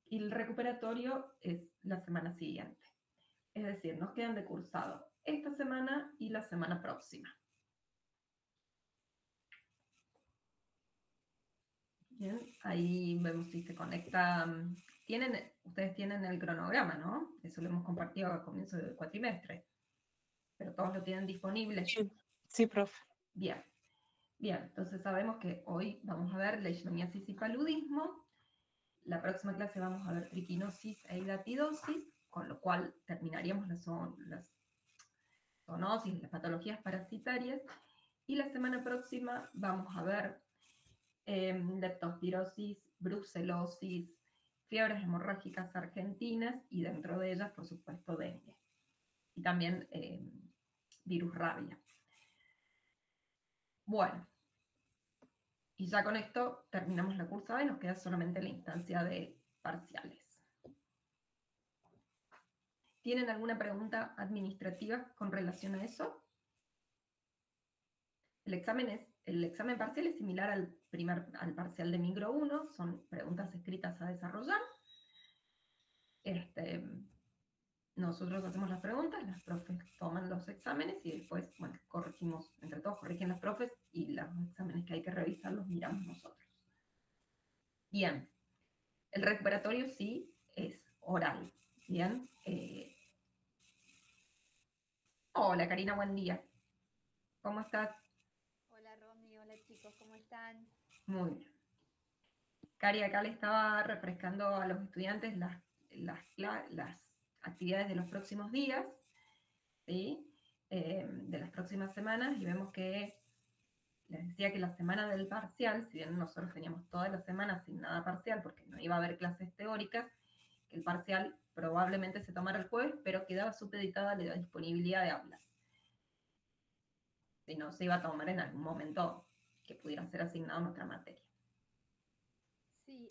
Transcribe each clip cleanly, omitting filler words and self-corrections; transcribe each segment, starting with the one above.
Y el recuperatorio es la semana siguiente. Es decir, nos quedan de cursado esta semana y la semana próxima. Bien, ahí vemos si se conecta. Ustedes tienen el cronograma, ¿no? Eso lo hemos compartido a comienzo del cuatrimestre, pero todos lo tienen disponible. Sí, sí, profe. Bien, bien, entonces sabemos que hoy vamos a ver leishmaniasis y paludismo. La próxima clase vamos a ver triquinosis e hidatidosis, con lo cual terminaríamos las zoonosis, las patologías parasitarias. Y la semana próxima vamos a ver leptospirosis, brucelosis, fiebres hemorrágicas argentinas y dentro de ellas, por supuesto, dengue. Y también virus rabia. Bueno, y ya con esto terminamos la cursada y nos queda solamente la instancia de parciales. ¿Tienen alguna pregunta administrativa con relación a eso? El examen parcial es similar al parcial de Micro 1, son preguntas escritas a desarrollar. Nosotros hacemos las preguntas, las profes toman los exámenes y después, bueno, corregimos, entre todos corrigen las profes y los exámenes que hay que revisar los miramos nosotros. Bien, el recuperatorio sí es oral, bien. Hola Karina, buen día. ¿Cómo estás? Hola Romy, hola chicos, ¿cómo están? Muy bien. Cari, acá le estaba refrescando a los estudiantes las actividades de los próximos días, ¿sí? De las próximas semanas, y vemos que les decía que la semana del parcial, si bien nosotros teníamos toda la semana sin nada parcial, porque no iba a haber clases teóricas, que el parcial probablemente se tomara el jueves, pero quedaba supeditada la disponibilidad de aulas. Si no, se iba a tomar en algún momento que pudiera ser asignado nuestra materia. Sí,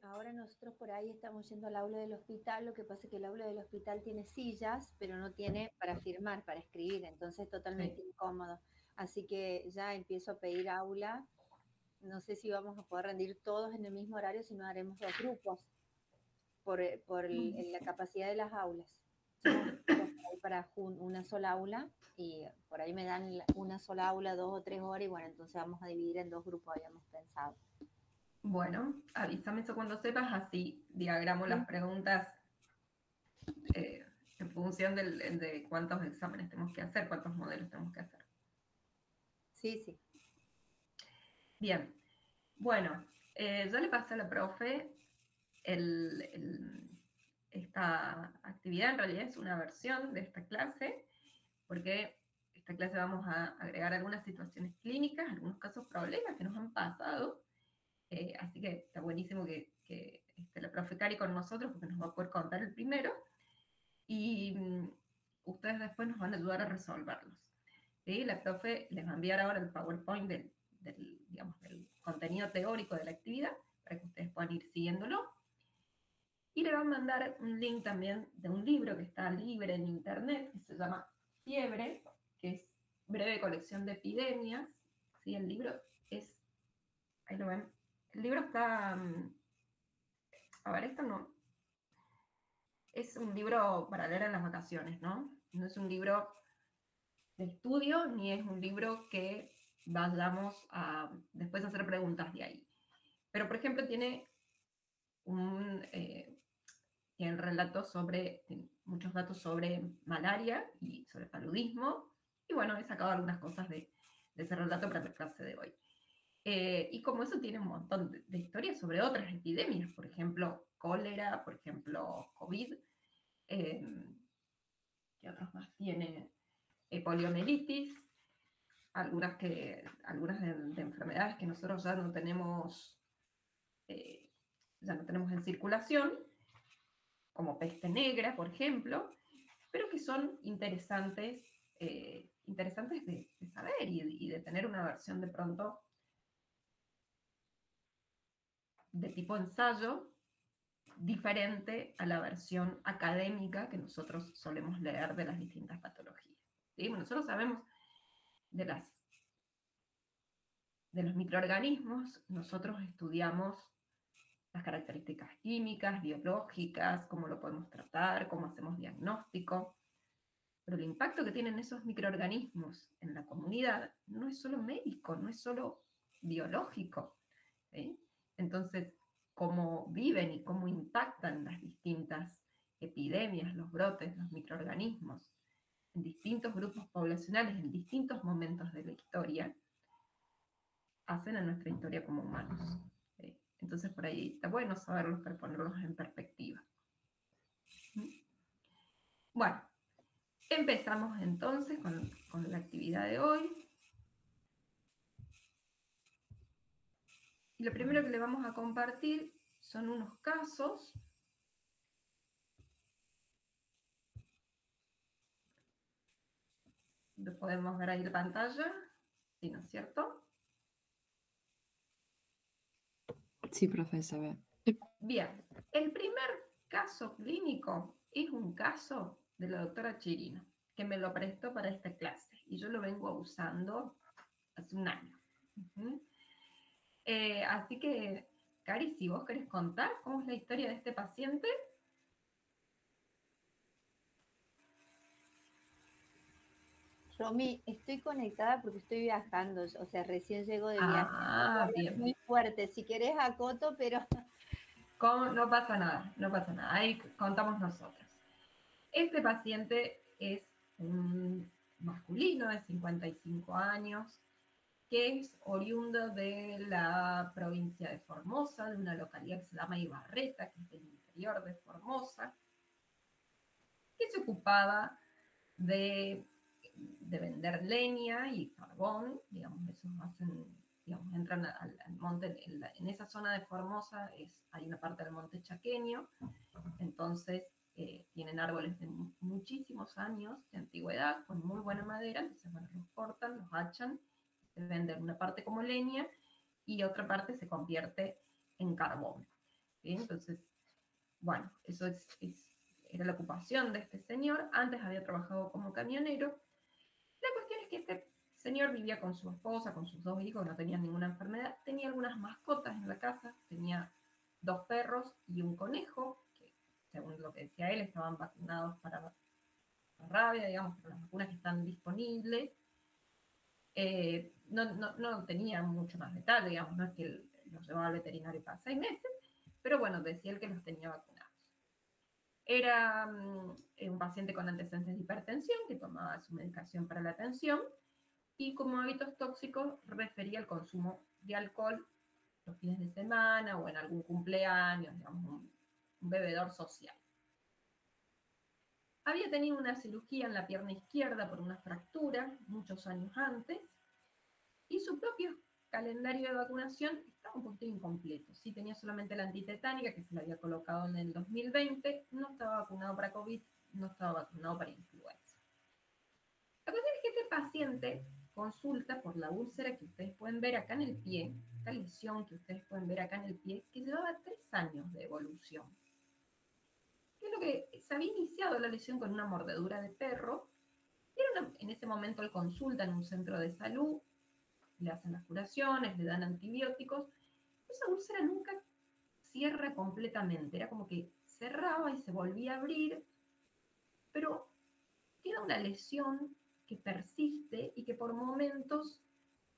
ahora nosotros por ahí estamos yendo al aula del hospital, lo que pasa es que el aula del hospital tiene sillas, pero no tiene para firmar, para escribir, entonces es totalmente incómodo. Así que ya empiezo a pedir aula, no sé si vamos a poder rendir todos en el mismo horario, si no haremos 2 grupos por la capacidad de las aulas. Somos para una sola aula y por ahí me dan una sola aula 2 o 3 horas y bueno, entonces vamos a dividir en 2 grupos, habíamos pensado. Bueno, avísame eso cuando sepas, así diagramo las preguntas en función de cuántos exámenes tenemos que hacer, cuántos modelos tenemos que hacer. Sí, sí. Bien, bueno, yo le pasé a la profe esta actividad, en realidad es una versión de esta clase, porque esta clase vamos a agregar algunas situaciones clínicas, algunos casos problemas que nos han pasado, así que está buenísimo que esté la profe Cari con nosotros, porque nos va a poder contar el primero, y ustedes después nos van a ayudar a resolverlos. ¿Sí? La profe les va a enviar ahora el PowerPoint del contenido teórico de la actividad, para que ustedes puedan ir siguiéndolo. Y le va a mandar un link también de un libro que está libre en internet, que se llama Fiebre, que es breve colección de epidemias. ¿Sí? El libro es, ahí lo ven, el libro está, a ver, esto no, es un libro para leer en las vacaciones, ¿no? No es un libro de estudio, ni es un libro que vayamos a después hacer preguntas de ahí. Pero, por ejemplo, tiene relatos muchos datos sobre malaria y sobre paludismo, y bueno, he sacado algunas cosas de ese relato para la clase de hoy. Y como eso tiene un montón de historias sobre otras epidemias, por ejemplo, cólera, por ejemplo, COVID, ¿qué otros más tiene? Poliomielitis, algunas de enfermedades que nosotros ya no tenemos en circulación, como peste negra, por ejemplo, pero que son interesantes de saber y de tener una versión de pronto de tipo ensayo diferente a la versión académica que nosotros solemos leer de las distintas patologías. ¿Sí? Bueno, nosotros sabemos de los microorganismos, nosotros estudiamos las características químicas, biológicas, cómo lo podemos tratar, cómo hacemos diagnóstico. Pero el impacto que tienen esos microorganismos en la comunidad no es solo médico, no es solo biológico. ¿Sí? Entonces, cómo viven y cómo impactan las distintas epidemias, los brotes, los microorganismos en distintos grupos poblacionales, en distintos momentos de la historia, hacen a nuestra historia como humanos. Entonces, por ahí está bueno saberlos para ponerlos en perspectiva. Bueno, empezamos entonces con la actividad de hoy. Y lo primero que le vamos a compartir son unos casos. Lo podemos ver ahí en la pantalla, ¿sí, no es cierto? Sí, profe, se ve. Bien, el primer caso clínico es un caso de la doctora Chirino, que me lo prestó para esta clase, y yo lo vengo usando hace un año. Así que, Cari, si vos querés contar cómo es la historia de este paciente. Romy, estoy conectada porque estoy viajando, o sea, recién llego de viaje. Bien. Muy fuerte, si querés acoto, pero... No pasa nada, no pasa nada, ahí contamos nosotros. Este paciente es un masculino de 55 años, que es oriundo de la provincia de Formosa, de una localidad que se llama Ibarreta, que es del interior de Formosa, que se ocupaba de vender leña y carbón, digamos, esos hacen, digamos, entran al monte, en esa zona de Formosa hay una parte del monte chaqueño, entonces tienen árboles de muchísimos años de antigüedad, con muy buena madera, entonces bueno, los cortan, los hachan, se venden una parte como leña y otra parte se convierte en carbón. ¿Sí? Entonces, bueno, eso era la ocupación de este señor. Antes había trabajado como camionero. La cuestión es que este señor vivía con su esposa, con sus 2 hijos, no tenían ninguna enfermedad, tenía algunas mascotas en la casa, tenía 2 perros y un conejo, que según lo que decía él, estaban vacunados para la rabia, digamos, para las vacunas que están disponibles. No tenía mucho más detalle, digamos, no es que los llevaba al veterinario cada 6 meses, pero bueno, decía él que los tenía vacunados. Era un paciente con antecedentes de hipertensión, que tomaba su medicación para la tensión, y como hábitos tóxicos refería al consumo de alcohol los fines de semana o en algún cumpleaños, digamos, un bebedor social. Había tenido una cirugía en la pierna izquierda por una fractura muchos años antes, y su propio calendario de vacunación estaba un poquito incompleto. Sí tenía solamente la antitetánica, que se la había colocado en el 2020, no estaba vacunado para COVID, no estaba vacunado para influenza. La cuestión es que este paciente consulta por la úlcera que ustedes pueden ver acá en el pie, esta lesión que ustedes pueden ver acá en el pie, que llevaba 3 años de evolución. ¿Qué es lo que se había iniciado la lesión con una mordedura de perro? En ese momento él consulta en un centro de salud, le hacen las curaciones, le dan antibióticos. Esa úlcera nunca cierra completamente, era como que cerraba y se volvía a abrir, pero queda una lesión que persiste y que por momentos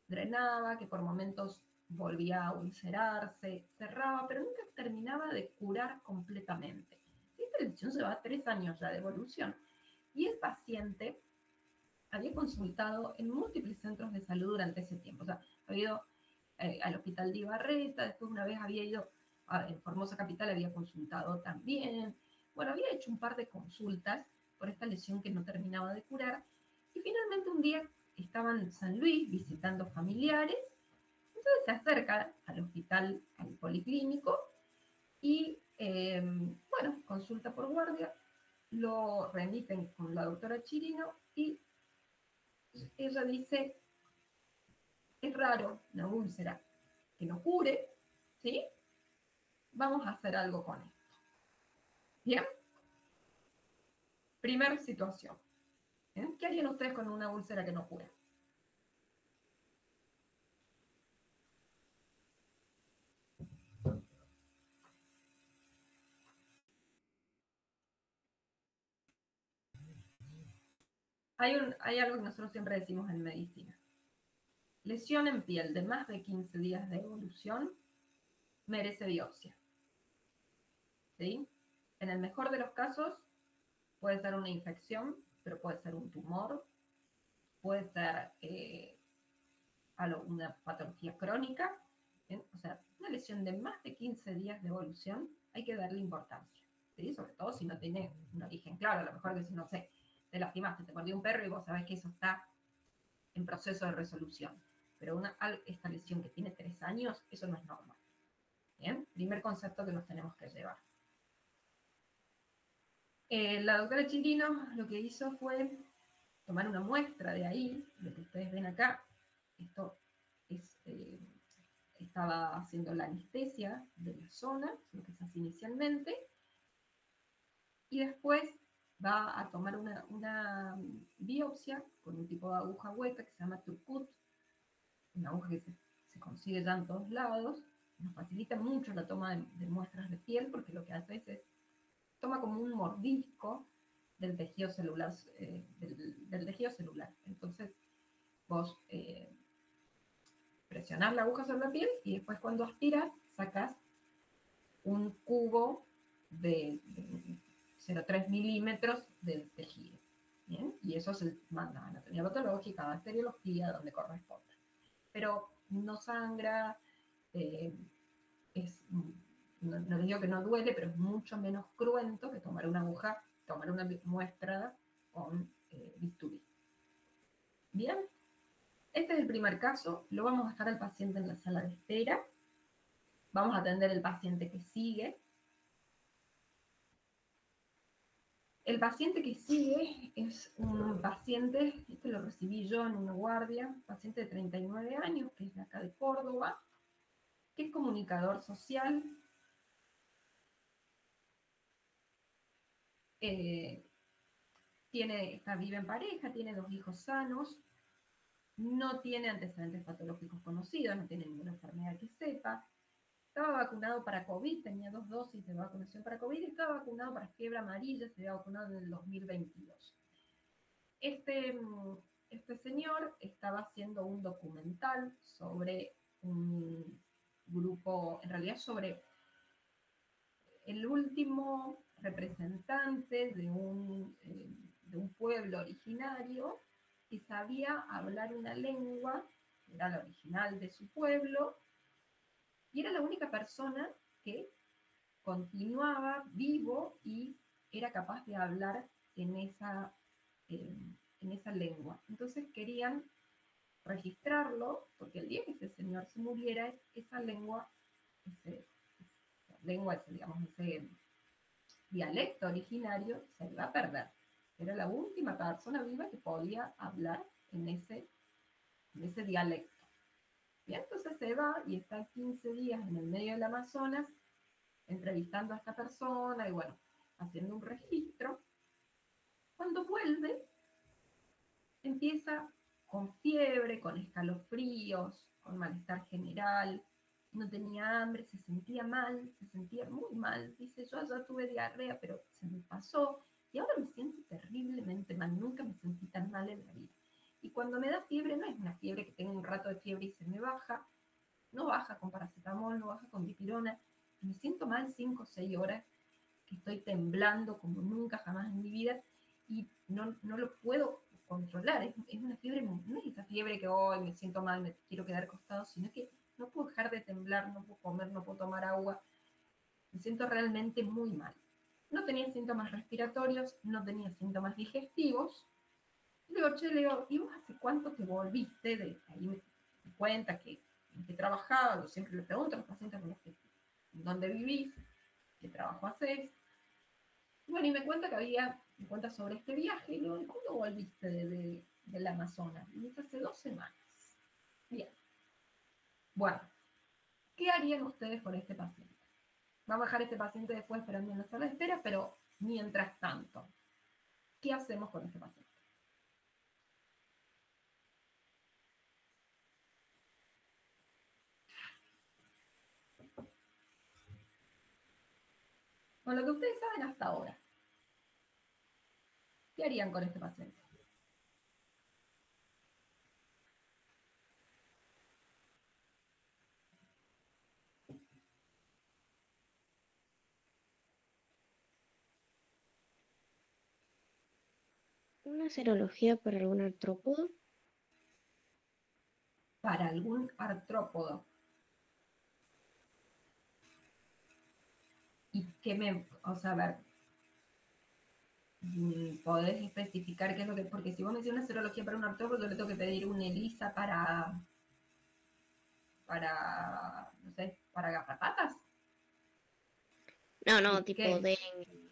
drenaba, que por momentos volvía a ulcerarse, cerraba, pero nunca terminaba de curar completamente. Esta lesión lleva 3 años ya de evolución y el paciente había consultado en múltiples centros de salud durante ese tiempo. O sea, había ido al hospital de Ibarreta, después una vez había ido en Formosa Capital, había consultado también. Bueno, había hecho un par de consultas por esta lesión que no terminaba de curar. Y finalmente un día estaba en San Luis visitando familiares, entonces se acerca al hospital, al policlínico, y bueno, consulta por guardia, lo remiten con la doctora Chirino y ella dice, es raro una úlcera que no cure, ¿sí? Vamos a hacer algo con esto. ¿Bien? Primera situación. ¿Bien? ¿Qué harían ustedes con una úlcera que no cura? Hay algo que nosotros siempre decimos en medicina. Lesión en piel de más de 15 días de evolución merece biopsia. ¿Sí? En el mejor de los casos puede ser una infección, pero puede ser un tumor, puede ser una patología crónica. ¿Bien? O sea, una lesión de más de 15 días de evolución hay que darle importancia. ¿Sí? Sobre todo si no tiene un origen claro. A lo mejor que si no sé, te lastimaste, te mordió un perro y vos sabés que eso está en proceso de resolución. Pero esta lesión que tiene 3 años, eso no es normal. ¿Bien? Primer concepto que nos tenemos que llevar. La doctora Chirino lo que hizo fue tomar una muestra de ahí, lo que ustedes ven acá. Esto es, estaba haciendo la anestesia de la zona, lo que se hace inicialmente, y después va a tomar una biopsia con un tipo de aguja hueca que se llama Turcut, una aguja que se consigue ya en todos lados. Nos facilita mucho la toma de muestras de piel porque lo que hace es toma como un mordisco del tejido celular, del tejido celular. Entonces vos presionás la aguja sobre la piel y después cuando aspiras sacas un cubo de 0,3 milímetros del tejido. ¿Bien? Y eso se manda a anatomía patológica, a bacteriología, donde corresponde. Pero no sangra, no les digo que no duele, pero es mucho menos cruento que tomar una aguja, tomar una muestra con bisturí. Bien, este es el primer caso, lo vamos a dejar al paciente en la sala de espera, vamos a atender el paciente que sigue. El paciente que sigue es un paciente, este lo recibí yo en una guardia, paciente de 39 años, que es de acá de Córdoba, que es comunicador social, vive en pareja, tiene 2 hijos sanos, no tiene antecedentes patológicos conocidos, no tiene ninguna enfermedad que sepa, estaba vacunado para COVID, tenía 2 dosis de vacunación para COVID, y estaba vacunado para fiebre amarilla, se había vacunado en el 2022. Este señor estaba haciendo un documental sobre un grupo, en realidad sobre el último representante de un pueblo originario que sabía hablar una lengua, era la original de su pueblo, y era la única persona que continuaba vivo y era capaz de hablar en esa lengua. Entonces querían registrarlo, porque el día que ese señor se muriera, esa lengua, ese dialecto originario se iba a perder. Era la última persona viva que podía hablar en ese dialecto. Y entonces se va y está 15 días en el medio del Amazonas entrevistando a esta persona y bueno, haciendo un registro. Cuando vuelve, empieza con fiebre, con escalofríos, con malestar general, no tenía hambre, se sentía mal, se sentía muy mal. Dice, yo ya tuve diarrea, pero se me pasó y ahora me siento terriblemente mal, nunca me sentí tan mal en la vida. Y cuando me da fiebre, no es una fiebre que tengo un rato de fiebre y se me baja, no baja con paracetamol, no baja con dipirona, me siento mal 5 o 6 horas, que estoy temblando como nunca jamás en mi vida y no lo puedo controlar. Es una fiebre, no es esa fiebre que hoy me siento mal, me quiero quedar acostado, sino que no puedo dejar de temblar, no puedo comer, no puedo tomar agua. Me siento realmente muy mal. No tenía síntomas respiratorios, no tenía síntomas digestivos. Le digo, ¿y vos hace cuánto te volviste? Ahí me cuenta que trabajaba, yo siempre le pregunto a los pacientes dónde vivís, qué trabajo haces. Bueno, y me cuenta sobre este viaje, y digo, ¿cuándo volviste del Amazonas? Y dice, hace 2 semanas. Bien. Bueno, ¿qué harían ustedes con este paciente? Vamos a dejar a este paciente después esperando en la sala de espera, pero mientras tanto, ¿qué hacemos con este paciente? Con lo que ustedes saben hasta ahora, ¿qué harían con este paciente? ¿Una serología para algún artrópodo? Para algún artrópodo. Y qué me, o sea, a ver, podés especificar qué es lo que, porque si vos me decís una serología para un artrópodo, yo le tengo que pedir un ELISA no sé, para garrapatas. No, tipo ¿Qué? dengue.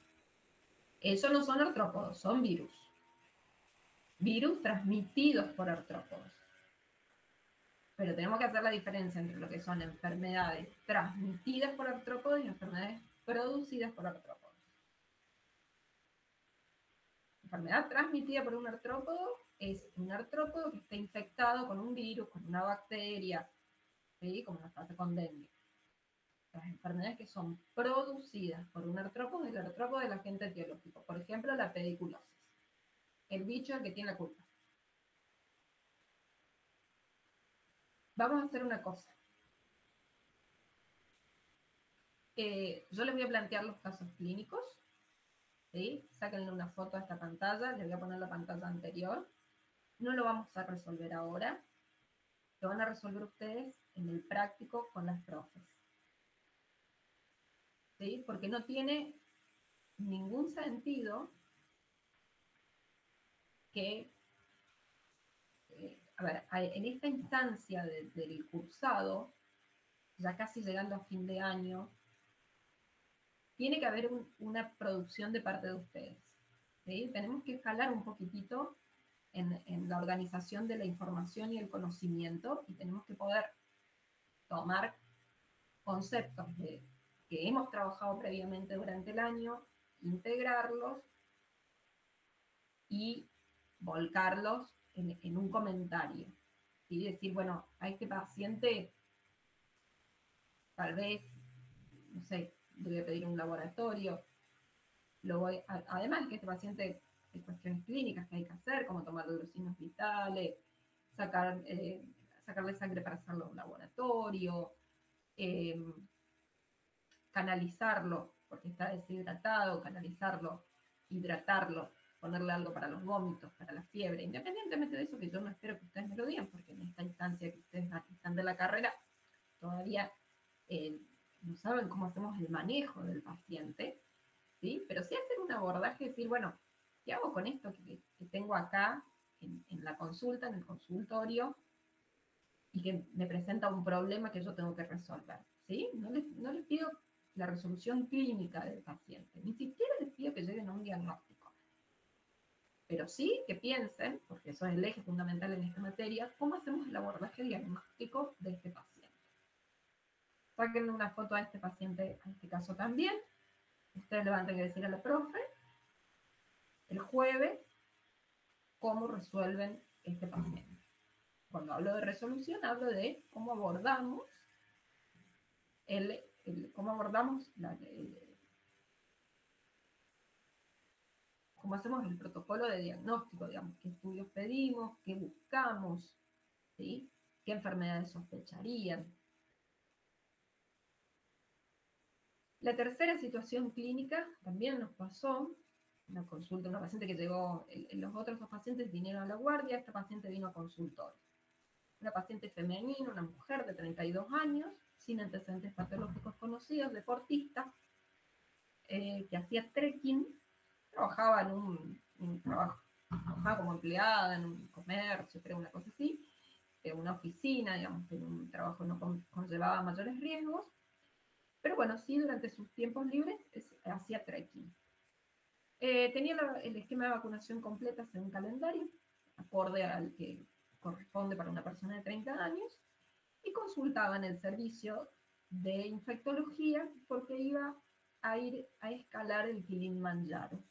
Esos no son artrópodos, son virus. Virus transmitidos por artrópodos. Pero tenemos que hacer la diferencia entre lo que son enfermedades transmitidas por artrópodos y enfermedades producidas por artrópodos. Enfermedad transmitida por un artrópodo es un artrópodo que está infectado con un virus, con una bacteria, ¿sí? Como nos pasa con dengue. Las enfermedades que son producidas por un artrópodo es el artrópodo del agente etiológico. Por ejemplo, la pediculosis. El bicho es el que tiene la culpa. Vamos a hacer una cosa. Yo les voy a plantear los casos clínicos. ¿Sí? Sáquenle una foto a esta pantalla. Les voy a poner la pantalla anterior. No lo vamos a resolver ahora. Lo van a resolver ustedes en el práctico con las profes. ¿Sí? Porque no tiene ningún sentido que, a ver, en esta instancia del cursado, ya casi llegando a fin de año, tiene que haber una producción de parte de ustedes. ¿Sí? Tenemos que escalar un poquitito en la organización de la información y el conocimiento y tenemos que poder tomar conceptos que hemos trabajado previamente durante el año, integrarlos y volcarlos en un comentario. Y decir, bueno, a este paciente tal vez, no sé, le voy a pedir un laboratorio, además que este paciente hay cuestiones clínicas que hay que hacer, como tomar los signos vitales, sacarle sangre para hacerlo en un laboratorio, canalizarlo, porque está deshidratado, canalizarlo, hidratarlo, ponerle algo para los vómitos, para la fiebre, independientemente de eso, que yo no espero que ustedes me lo digan, porque en esta instancia que ustedes están de la carrera, todavía no saben cómo hacemos el manejo del paciente, ¿sí? Pero sí hacer un abordaje, decir, bueno, ¿qué hago con esto que tengo acá en la consulta, en el consultorio, y que me presenta un problema que yo tengo que resolver? ¿Sí? No les pido la resolución clínica del paciente, ni siquiera les pido que lleguen a un diagnóstico. Pero sí que piensen, porque eso es el eje fundamental en esta materia, cómo hacemos el abordaje diagnóstico de este paciente. Sáquenle una foto a este paciente, a este caso también. Ustedes le van a tener que decir a la profe, el jueves, cómo resuelven este paciente. Cuando hablo de resolución, hablo de cómo abordamos cómo hacemos el protocolo de diagnóstico, digamos, qué estudios pedimos, qué buscamos, ¿sí? Qué enfermedades sospecharían. La tercera situación clínica también nos pasó, una consulta, una paciente que llegó, los otros dos pacientes vinieron a la guardia, esta paciente vino a consultorio. Una paciente femenina, una mujer de 32 años, sin antecedentes patológicos conocidos, deportista, que hacía trekking, trabajaba en un trabajo, trabajaba como empleada en un comercio, creo, una cosa así, en una oficina, digamos, que en un trabajo no conllevaba mayores riesgos, pero bueno, sí, durante sus tiempos libres hacía trekking. Tenía el esquema de vacunación completa según un calendario, acorde al que corresponde para una persona de 30 años, y consultaba en el servicio de infectología porque iba a ir a escalar el Kilimanjaro.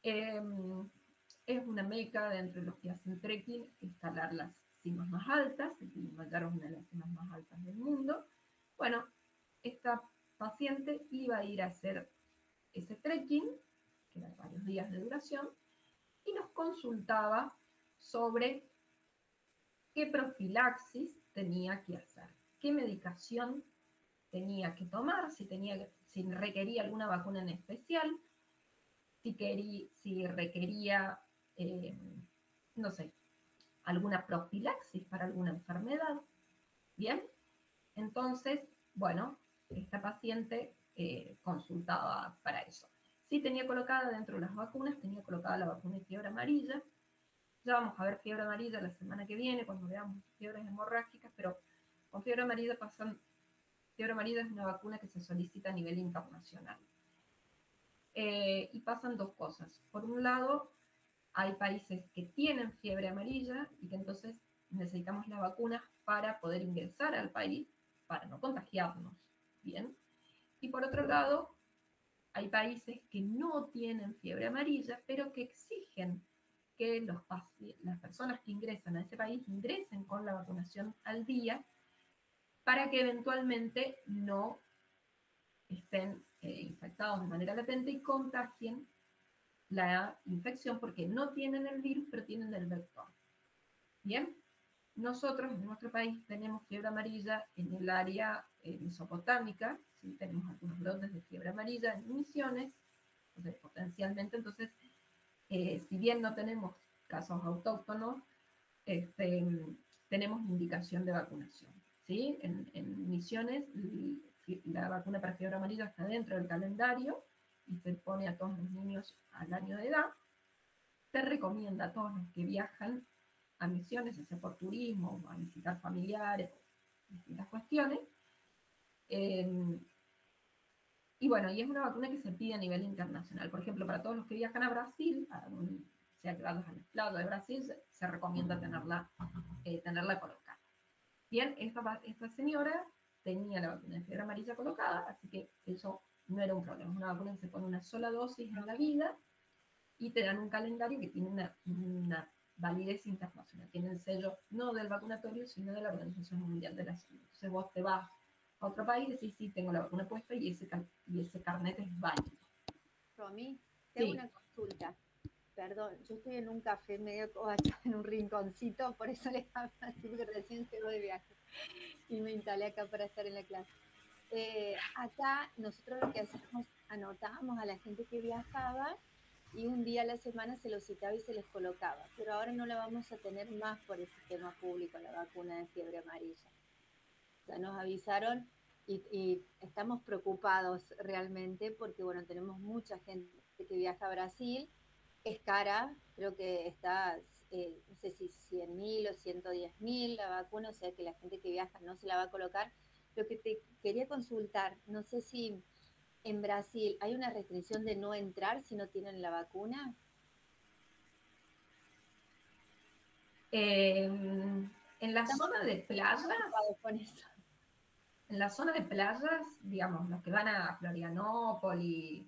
Es una meca de entre los que hacen trekking, escalar las cimas más altas. El Kilimanjaro es una de las cimas más altas del mundo. Bueno, esta paciente iba a ir a hacer ese trekking, que era varios días de duración, y nos consultaba sobre qué profilaxis tenía que hacer, qué medicación tenía que tomar, si requería alguna vacuna en especial, si requería, no sé, alguna profilaxis para alguna enfermedad. Bien, entonces, bueno, esta paciente consultaba para eso. Sí tenía colocada dentro de las vacunas, tenía colocada la vacuna de fiebre amarilla. Ya vamos a ver fiebre amarilla la semana que viene, cuando veamos fiebres hemorrágicas, pero con fiebre amarilla fiebre amarilla es una vacuna que se solicita a nivel internacional. Y pasan dos cosas. Por un lado, hay países que tienen fiebre amarilla y que entonces necesitamos la vacuna para poder ingresar al país, para no contagiarnos, ¿bien? Y por otro lado, hay países que no tienen fiebre amarilla, pero que exigen que las personas que ingresan a ese país ingresen con la vacunación al día para que eventualmente no estén infectados de manera latente y contagien la infección porque no tienen el virus, pero tienen el vector. Bien, nosotros en nuestro país tenemos fiebre amarilla en el área mesopotámica, ¿sí? Tenemos algunos brotes de fiebre amarilla en Misiones, entonces, potencialmente, entonces, si bien no tenemos casos autóctonos, tenemos indicación de vacunación, ¿sí? En Misiones, la vacuna para fiebre amarilla está dentro del calendario y se pone a todos los niños al año de edad. Se recomienda a todos los que viajan a Misiones, ya sea por turismo, a visitar familiares, distintas cuestiones. Y bueno, y es una vacuna que se pide a nivel internacional. Por ejemplo, para todos los que viajan a Brasil, sea que vayas al estado de Brasil, se recomienda tenerla colocada. Bien, esta señora tenía la vacuna de fiebre amarilla colocada, así que eso no era un problema. Es una vacuna que se pone una sola dosis en la vida y te dan un calendario que tiene una validez internacional. Tiene el sello no del vacunatorio, sino de la Organización Mundial de la Salud. Entonces vos te vas a otro país y decís, sí, tengo la vacuna puesta y ese carnet es válido. Romy, te hago Sí. una consulta. Perdón, yo estoy en un café medio covacha, en un rinconcito, por eso les hablo así, porque recién llego de viaje y me instalé acá para estar en la clase. Acá nosotros lo que hacíamos, anotábamos a la gente que viajaba y un día a la semana se los citaba y se les colocaba, pero ahora no la vamos a tener más por el sistema público, la vacuna de fiebre amarilla. O sea, nos avisaron y estamos preocupados realmente porque, bueno, tenemos mucha gente que viaja a Brasil, es cara, creo que está, no sé si 100.000 o 110.000 la vacuna, o sea que la gente que viaja no se la va a colocar. Lo que te quería consultar, no sé si en Brasil hay una restricción de no entrar si no tienen la vacuna. En la zona de playas, Con eso. en la zona de playas, digamos, los que van a Florianópolis,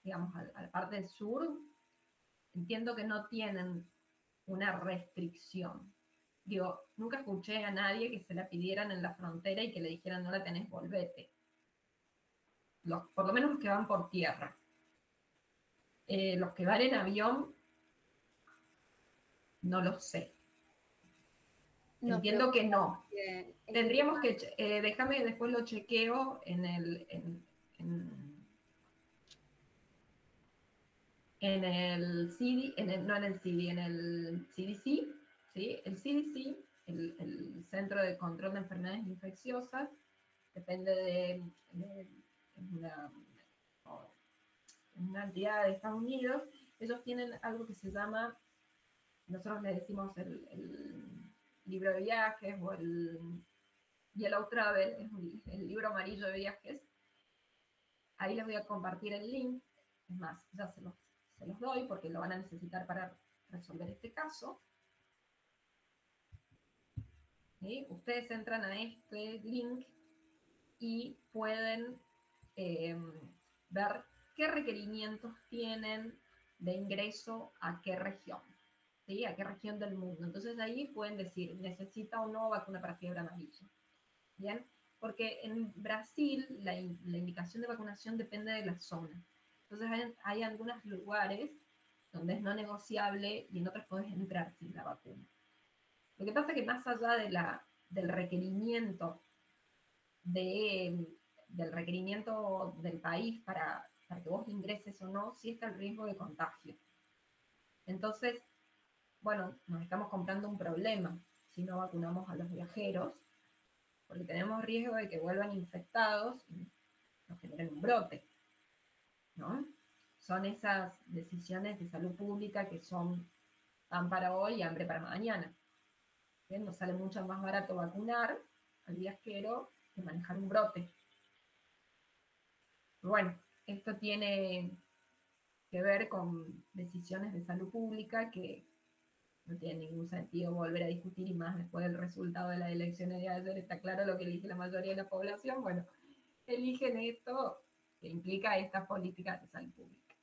digamos, a la parte del sur, entiendo que no tienen una restricción. Digo, nunca escuché a nadie que se la pidieran en la frontera y que le dijeran no la tenés, volvete. Por lo menos los que van por tierra. Los que van en avión, no lo sé. No, Entiendo que no. Tendríamos tema... que, déjame, después lo chequeo en el CD, no en el CD, en el CDC, ¿sí? El CDC, el Centro de Control de Enfermedades Infecciosas, depende de una entidad de Estados Unidos, ellos tienen algo que se llama, nosotros le decimos el libro de viajes o el Yellow Travel, es el libro amarillo de viajes. Ahí les voy a compartir el link, es más, ya se los doy porque lo van a necesitar para resolver este caso. ¿Sí? Ustedes entran a este link y pueden ver qué requerimientos tienen de ingreso a qué región, ¿sí? A qué región del mundo. Entonces ahí pueden decir, ¿necesita o no vacuna para fiebre amarilla? ¿Bien? Porque en Brasil la indicación de vacunación depende de la zona. Entonces hay algunos lugares donde es no negociable y en otros podés entrar sin la vacuna. Lo que pasa es que más allá del requerimiento del país para para que vos ingreses o no, sí está el riesgo de contagio. Entonces, bueno, nos estamos comprando un problema si no vacunamos a los viajeros, porque tenemos riesgo de que vuelvan infectados y nos generen un brote, ¿no? Son esas decisiones de salud pública que son pan para hoy y hambre para mañana. ¿Bien? Nos sale mucho más barato vacunar al viajero que manejar un brote. Bueno, esto tiene que ver con decisiones de salud pública que no tiene ningún sentido volver a discutir, y más después del resultado de las elecciones de ayer. Está claro lo que elige la mayoría de la población. Bueno, eligen esto que implica estas políticas de salud pública.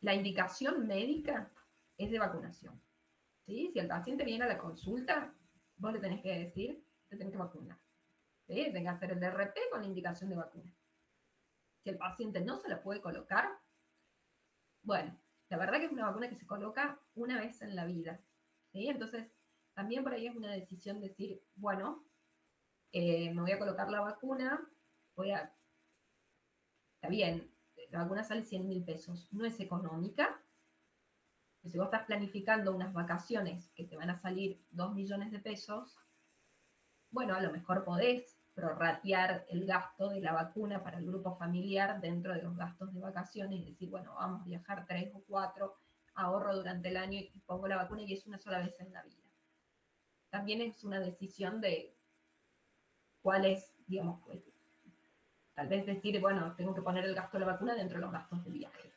La indicación médica es de vacunación, ¿sí? Si el paciente viene a la consulta, vos le tenés que decir, te tenés que vacunar, ¿sí? Tenés que hacer el DRT con la indicación de vacuna. Si el paciente no se la puede colocar, bueno, la verdad que es una vacuna que se coloca una vez en la vida, ¿sí? Entonces, también por ahí es una decisión decir, bueno, me voy a colocar la vacuna, está bien, la vacuna sale 100.000 pesos, no es económica. Si vos estás planificando unas vacaciones que te van a salir 2 millones de pesos, bueno, a lo mejor podés prorratear el gasto de la vacuna para el grupo familiar dentro de los gastos de vacaciones y decir, bueno, vamos a viajar 3 o 4, ahorro durante el año y pongo la vacuna, y es una sola vez en la vida. También es una decisión de cuál es, digamos, pues, tal vez decir, bueno, tengo que poner el gasto de la vacuna dentro de los gastos de viaje.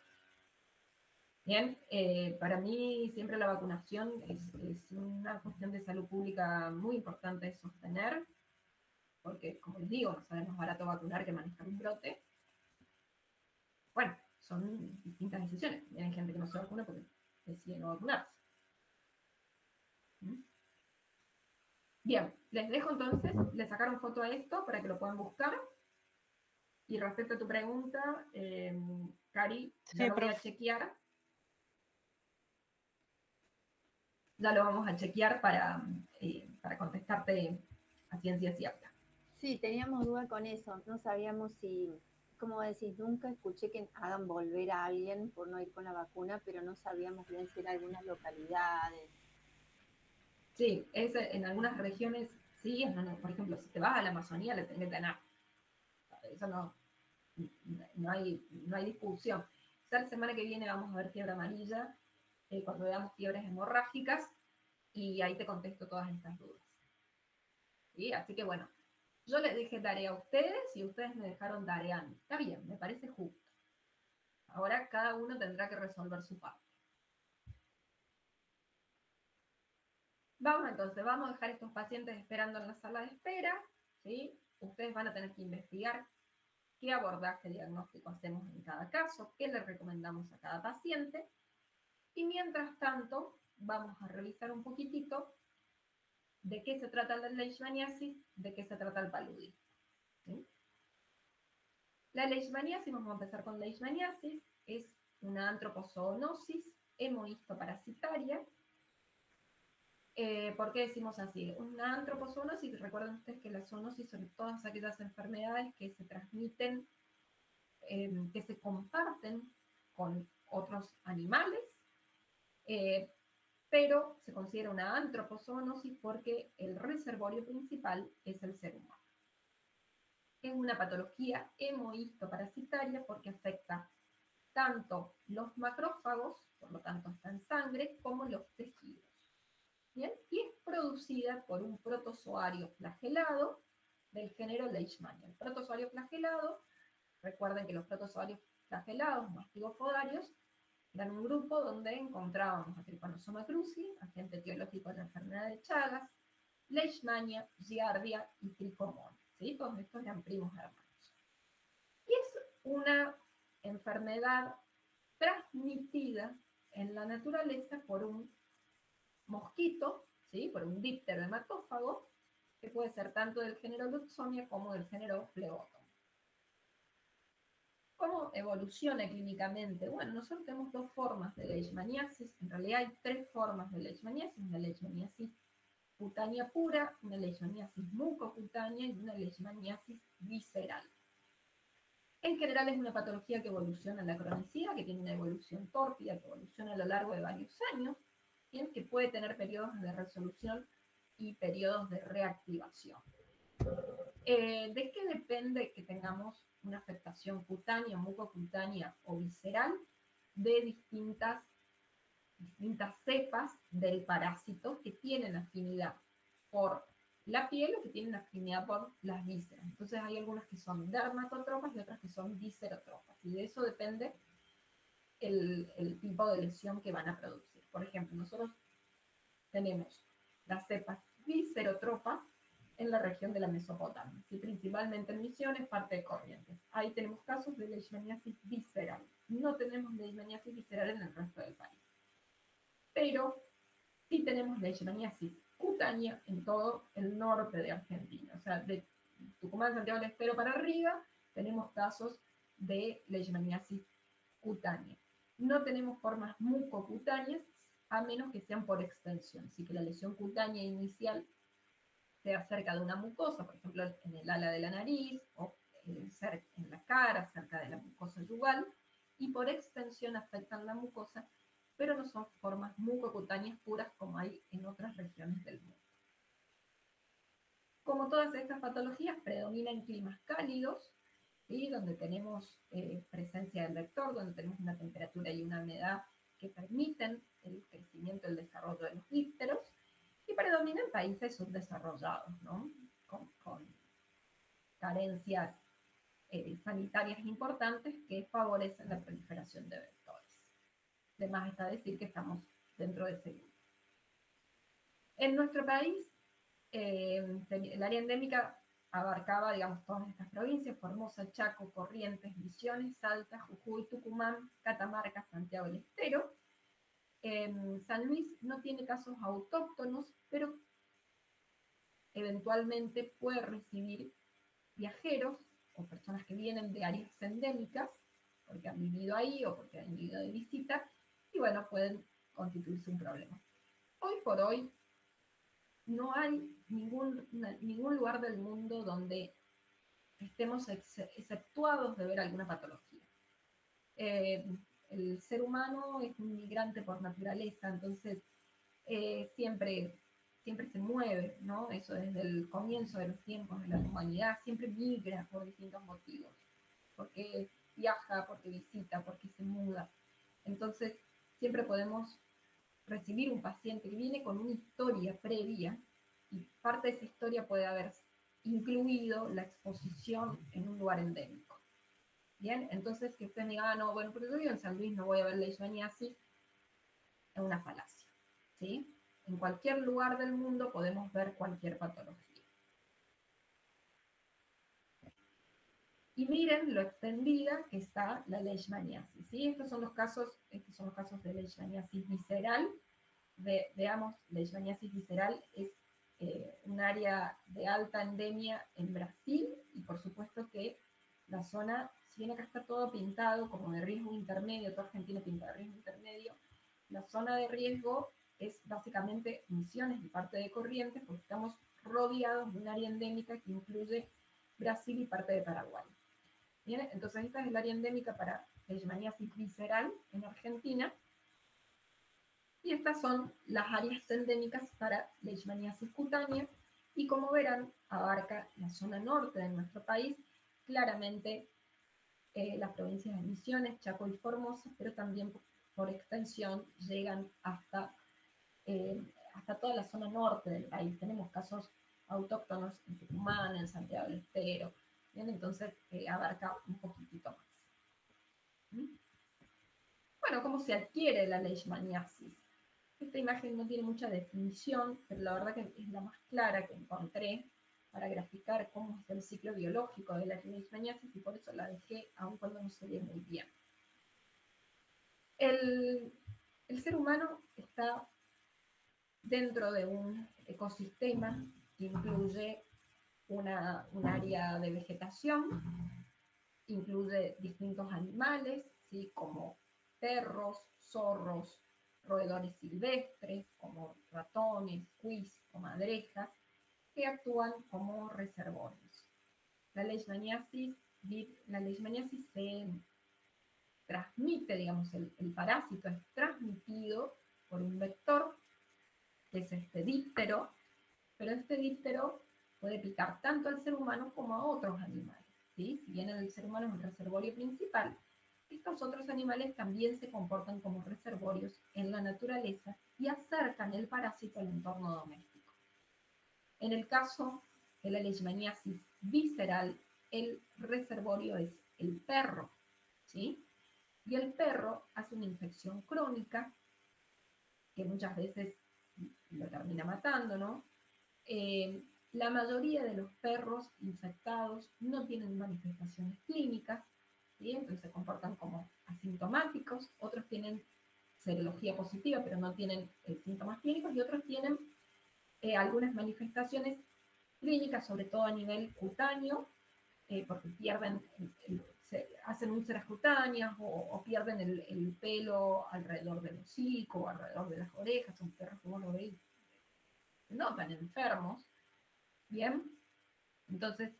Bien, para mí siempre la vacunación es una cuestión de salud pública muy importante de sostener, porque, como les digo, no sale más barato vacunar que manejar un brote. Bueno, son distintas decisiones. Hay gente que no se vacuna porque decide no vacunarse. Bien, les dejo entonces, les sacaron foto a esto para que lo puedan buscar. Y respecto a tu pregunta, Cari, ya lo voy a chequear. Ya lo vamos a chequear para contestarte a ciencia cierta. Sí, teníamos duda con eso. No sabíamos si, como decís, nunca escuché que hagan volver a alguien por no ir con la vacuna, pero no sabíamos bien si era algunas localidades. Sí, en algunas regiones, sí, por ejemplo, si te vas a la Amazonía, le tenés que tener. Eso no hay discusión. Ya la semana que viene vamos a ver fiebre amarilla, cuando veamos fiebres hemorrágicas, y ahí te contesto todas estas dudas. ¿Sí? Así que bueno, yo les dejé tarea a ustedes y ustedes me dejaron tarea a mí. Está bien, me parece justo. Ahora cada uno tendrá que resolver su parte. Vamos entonces, vamos a dejar a estos pacientes esperando en la sala de espera, ¿sí? Ustedes van a tener que investigar qué abordaje diagnóstico hacemos en cada caso, qué le recomendamos a cada paciente, y mientras tanto vamos a revisar un poquitito de qué se trata la leishmaniasis, de qué se trata el paludismo, ¿sí? La leishmaniasis, vamos a empezar con leishmaniasis, es una antropozoonosis hemohistoparasitaria. ¿Por qué decimos así? Una antropozoonosis, recuerden ustedes que las zoonosis son todas aquellas enfermedades que se transmiten, que se comparten con otros animales, pero se considera una antropozoonosis porque el reservorio principal es el ser humano. Es una patología hemohistoparasitaria porque afecta tanto los macrófagos, por lo tanto está en sangre, como los tejidos. ¿Bien? Y es producida por un protozoario flagelado del género Leishmania. El protozoario flagelado, recuerden que los protozoarios flagelados, mastigofodarios, eran un grupo donde encontrábamos a Trypanosoma cruzi, agente etiológico de la enfermedad de Chagas, Leishmania, Giardia y Trichomonas, ¿sí? Todos estos eran primos hermanos. Y es una enfermedad transmitida en la naturaleza por un mosquito, ¿sí? Por un díptero hematófago, que puede ser tanto del género Luxomia como del género Phlebotomy. ¿Cómo evoluciona clínicamente? Bueno, nosotros tenemos dos formas de leishmaniasis. En realidad hay tres formas de leishmaniasis: una leishmaniasis cutánea pura, una leishmaniasis mucocutánea y una leishmaniasis visceral. En general es una patología que evoluciona en la cronicidad, que tiene una evolución tórpida, que evoluciona a lo largo de varios años, ¿bien? Que puede tener periodos de resolución y periodos de reactivación. ¿De qué depende que tengamos una afectación cutánea, mucocutánea o visceral? De distintas cepas del parásito que tienen afinidad por la piel o que tienen afinidad por las vísceras. Entonces hay algunas que son dermatotropas y otras que son viscerotropas. Y de eso depende el tipo de lesión que van a producir. Por ejemplo, nosotros tenemos las cepas viscerotropas en la región de la Mesopotamia, y principalmente en Misiones, parte de Corrientes. Ahí tenemos casos de leishmaniasis visceral. No tenemos leishmaniasis visceral en el resto del país. Pero sí tenemos leishmaniasis cutánea en todo el norte de Argentina. O sea, de Tucumán, Santiago del Estero para arriba, tenemos casos de leishmaniasis cutánea. No tenemos formas mucocutáneas, a menos que sean por extensión. Así que la lesión cutánea inicial sea cerca de una mucosa, por ejemplo, en el ala de la nariz, o en la cara, cerca de la mucosa yugal, y por extensión afectan la mucosa, pero no son formas mucocutáneas puras como hay en otras regiones del mundo. Como todas estas patologías, predominan climas cálidos, ¿sí? Donde tenemos presencia del vector, donde tenemos una temperatura y una humedad que permiten el crecimiento y el desarrollo de los dípteros, y predominan países subdesarrollados, ¿no? Con carencias sanitarias importantes que favorecen la proliferación de vectores. Además está decir que estamos dentro de ese grupo. En nuestro país, el área endémica abarcaba, digamos, todas estas provincias: Formosa, Chaco, Corrientes, Misiones, Salta, Jujuy, Tucumán, Catamarca, Santiago del Estero. San Luis no tiene casos autóctonos, pero eventualmente puede recibir viajeros o personas que vienen de áreas endémicas, porque han vivido ahí o porque han ido de visita, y bueno, pueden constituirse un problema. Hoy por hoy no hay ningún lugar del mundo donde estemos exceptuados de ver alguna patología. El ser humano es un migrante por naturaleza, entonces siempre se mueve, ¿no? Eso desde el comienzo de los tiempos de la humanidad, siempre migra por distintos motivos, porque viaja, porque visita, porque se muda. Entonces, siempre podemos recibir un paciente que viene con una historia previa, y parte de esa historia puede haber incluido la exposición en un lugar endémico. Bien, entonces que usted diga, no, bueno, pero yo vivo en San Luis, no voy a ver leishmaniasis, es una falacia, ¿sí? En cualquier lugar del mundo podemos ver cualquier patología. Y miren lo extendida que está la leishmaniasis, ¿sí? Estos son los casos de leishmaniasis visceral. Veamos, leishmaniasis visceral es un área de alta endemia en Brasil, y por supuesto que la zona, si bien acá está todo pintado como de riesgo intermedio, toda Argentina pinta de riesgo intermedio, la zona de riesgo es básicamente Misiones y parte de Corrientes, porque estamos rodeados de un área endémica que incluye Brasil y parte de Paraguay. Bien, entonces esta es el área endémica para leishmaniasis visceral en Argentina, y estas son las áreas endémicas para leishmaniasis cutánea, y como verán, abarca la zona norte de nuestro país, claramente las provincias de Misiones, Chaco y Formosa, pero también por extensión llegan hasta toda la zona norte del país. Tenemos casos autóctonos en Tucumán, en Santiago del Estero, ¿bien? Entonces abarca un poquitito más. Bueno, ¿cómo se adquiere la leishmaniasis? Esta imagen no tiene mucha definición, pero la verdad que es la más clara que encontré para graficar cómo es el ciclo biológico de la leishmaniasis, y por eso la dejé, aun cuando no se ve muy bien. El ser humano está dentro de un ecosistema que incluye un área de vegetación, incluye distintos animales, ¿sí? Como perros, zorros, roedores silvestres, como ratones, cuis, comadrejas, que actúan como reservorios. La leishmaniasis la leishmaniasis se transmite, digamos, el parásito es transmitido por un vector, que es este díptero, pero este díptero puede picar tanto al ser humano como a otros animales, ¿sí? Si bien el ser humano es el reservorio principal, estos otros animales también se comportan como reservorios en la naturaleza y acercan el parásito al entorno doméstico. En el caso de la leishmaniasis visceral, el reservorio es el perro, ¿sí? Y el perro hace una infección crónica que muchas veces lo termina matando, ¿no? La mayoría de los perros infectados no tienen manifestaciones clínicas, ¿sí? Entonces se comportan como asintomáticos, otros tienen serología positiva pero no tienen síntomas clínicos y otros tienen algunas manifestaciones clínicas, sobre todo a nivel cutáneo, porque pierden, hacen úlceras cutáneas o pierden el pelo alrededor del hocico o alrededor de las orejas, son perros que vos lo veis, se notan enfermos, ¿bien? Entonces,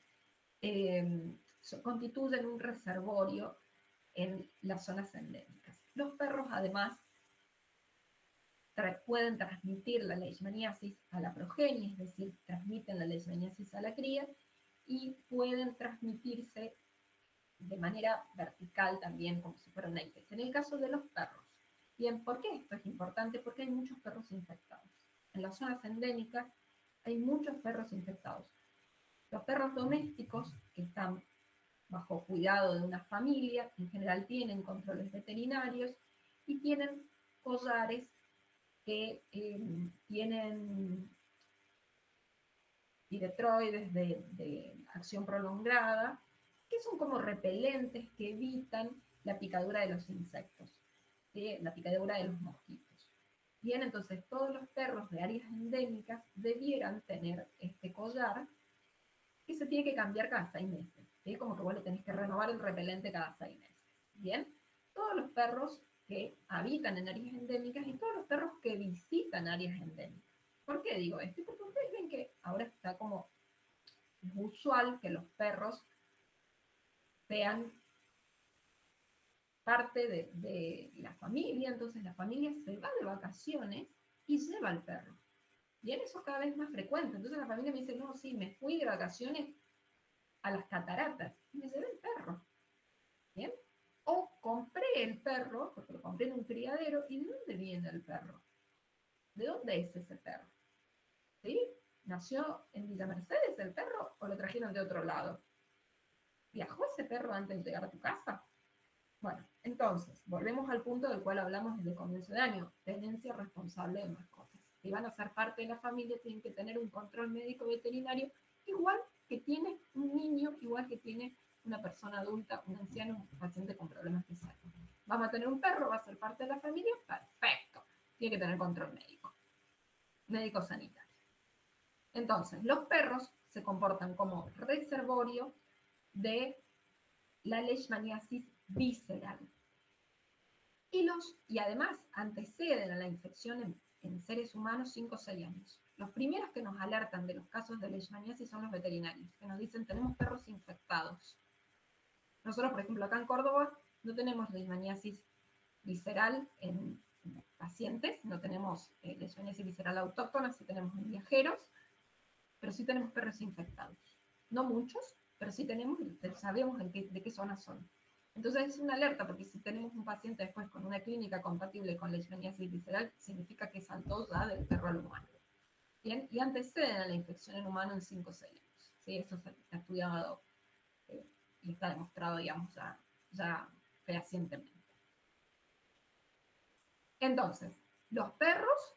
constituyen un reservorio en las zonas endémicas. Los perros, además, pueden transmitir la leishmaniasis a la progenie, es decir, transmiten la leishmaniasis a la cría, y pueden transmitirse de manera vertical también, como si fuera una ITS. En el caso de los perros. Bien, ¿por qué esto es importante? Porque hay muchos perros infectados. En las zonas endémicas hay muchos perros infectados. Los perros domésticos, que están bajo cuidado de una familia, en general tienen controles veterinarios y tienen collares que tienen piretroides de acción prolongada, que son como repelentes que evitan la picadura de los insectos, ¿sí? La picadura de los mosquitos. Bien, entonces todos los perros de áreas endémicas debieran tener este collar que se tiene que cambiar cada 6 meses, ¿sí? Como que vos le tenés que renovar el repelente cada 6 meses. Bien, todos los perros que habitan en áreas endémicas y todos los perros que visitan áreas endémicas. ¿Por qué digo esto? Porque ustedes ven que ahora está como es usual que los perros sean parte de la familia, entonces la familia se va de vacaciones y lleva al perro. Bien, eso cada vez es más frecuente. Entonces la familia me dice, no, sí, me fui de vacaciones a las cataratas y me llevé el perro. Bien, o compré el perro, porque lo compré en un criadero, ¿y de dónde viene el perro? ¿De dónde es ese perro? ¿Sí? ¿Nació en Villa Mercedes el perro o lo trajeron de otro lado? ¿Viajó ese perro antes de llegar a tu casa? Bueno, entonces, volvemos al punto del cual hablamos desde el comienzo de año, tenencia responsable de mascotas. Si van a ser parte de la familia, tienen que tener un control médico veterinario, igual que tiene un niño, igual que tiene una persona adulta, un anciano, un paciente con problemas de salud. Vamos a tener un perro, va a ser parte de la familia, perfecto. Tiene que tener control médico, médico sanitario. Entonces, los perros se comportan como reservorio de la leishmaniasis visceral. Y además anteceden a la infección en seres humanos 5 o 6 años. Los primeros que nos alertan de los casos de leishmaniasis son los veterinarios, que nos dicen tenemos perros infectados. Nosotros, por ejemplo, acá en Córdoba no tenemos leishmaniasis visceral en pacientes, no tenemos leishmaniasis visceral autóctona, sí tenemos en viajeros, pero sí tenemos perros infectados. No muchos, pero sí tenemos, sabemos de qué zonas son. Entonces es una alerta, porque si tenemos un paciente después con una clínica compatible con leishmaniasis visceral, significa que saltó ya del perro al humano. Bien, y anteceden a la infección en humano en 5 o 6 años. ¿Sí? Eso se ha estudiado y está demostrado, digamos, ya fehacientemente. Entonces, los perros,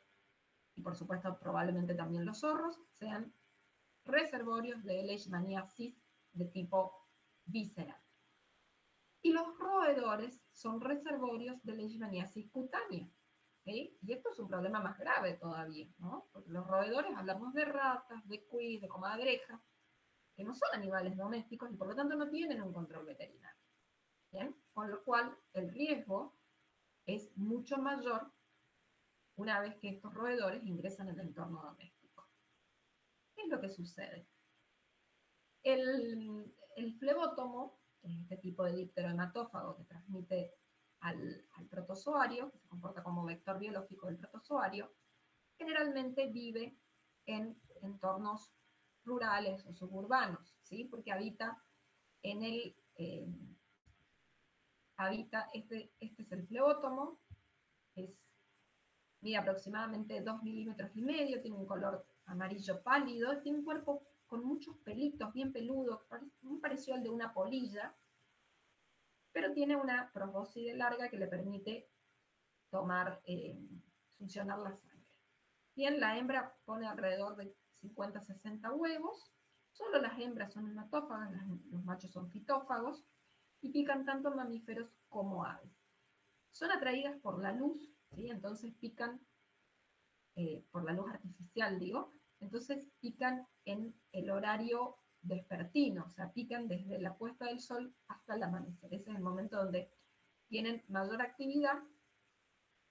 y por supuesto probablemente también los zorros, sean reservorios de leishmaniasis de tipo visceral. Y los roedores son reservorios de leishmaniasis cutánea. ¿Sí? Y esto es un problema más grave todavía, ¿no? Porque los roedores, hablamos de ratas, de cuis, de comadreja, que no son animales domésticos y por lo tanto no tienen un control veterinario. ¿Bien? Con lo cual el riesgo es mucho mayor una vez que estos roedores ingresan en el entorno doméstico. ¿Qué es lo que sucede? El flebótomo, que es este tipo de dipterohematófago que transmite al protozoario, que se comporta como vector biológico del protozoario, generalmente vive en entornos rurales o suburbanos, ¿sí? Porque habita en el... este es el fleótomo, mide aproximadamente 2,5 milímetros, tiene un color amarillo pálido, tiene un cuerpo con muchos pelitos, bien peludo, muy parecido al de una polilla, pero tiene una probóscide larga que le permite funcionar la sangre. Bien, la hembra pone alrededor de 50 a 60 huevos, solo las hembras son hematófagas, los machos son fitófagos, y pican tanto mamíferos como aves. Son atraídas por la luz, ¿sí? Entonces pican por la luz artificial, digo, entonces pican en el horario vespertino, o sea, pican desde la puesta del sol hasta el amanecer. Ese es el momento donde tienen mayor actividad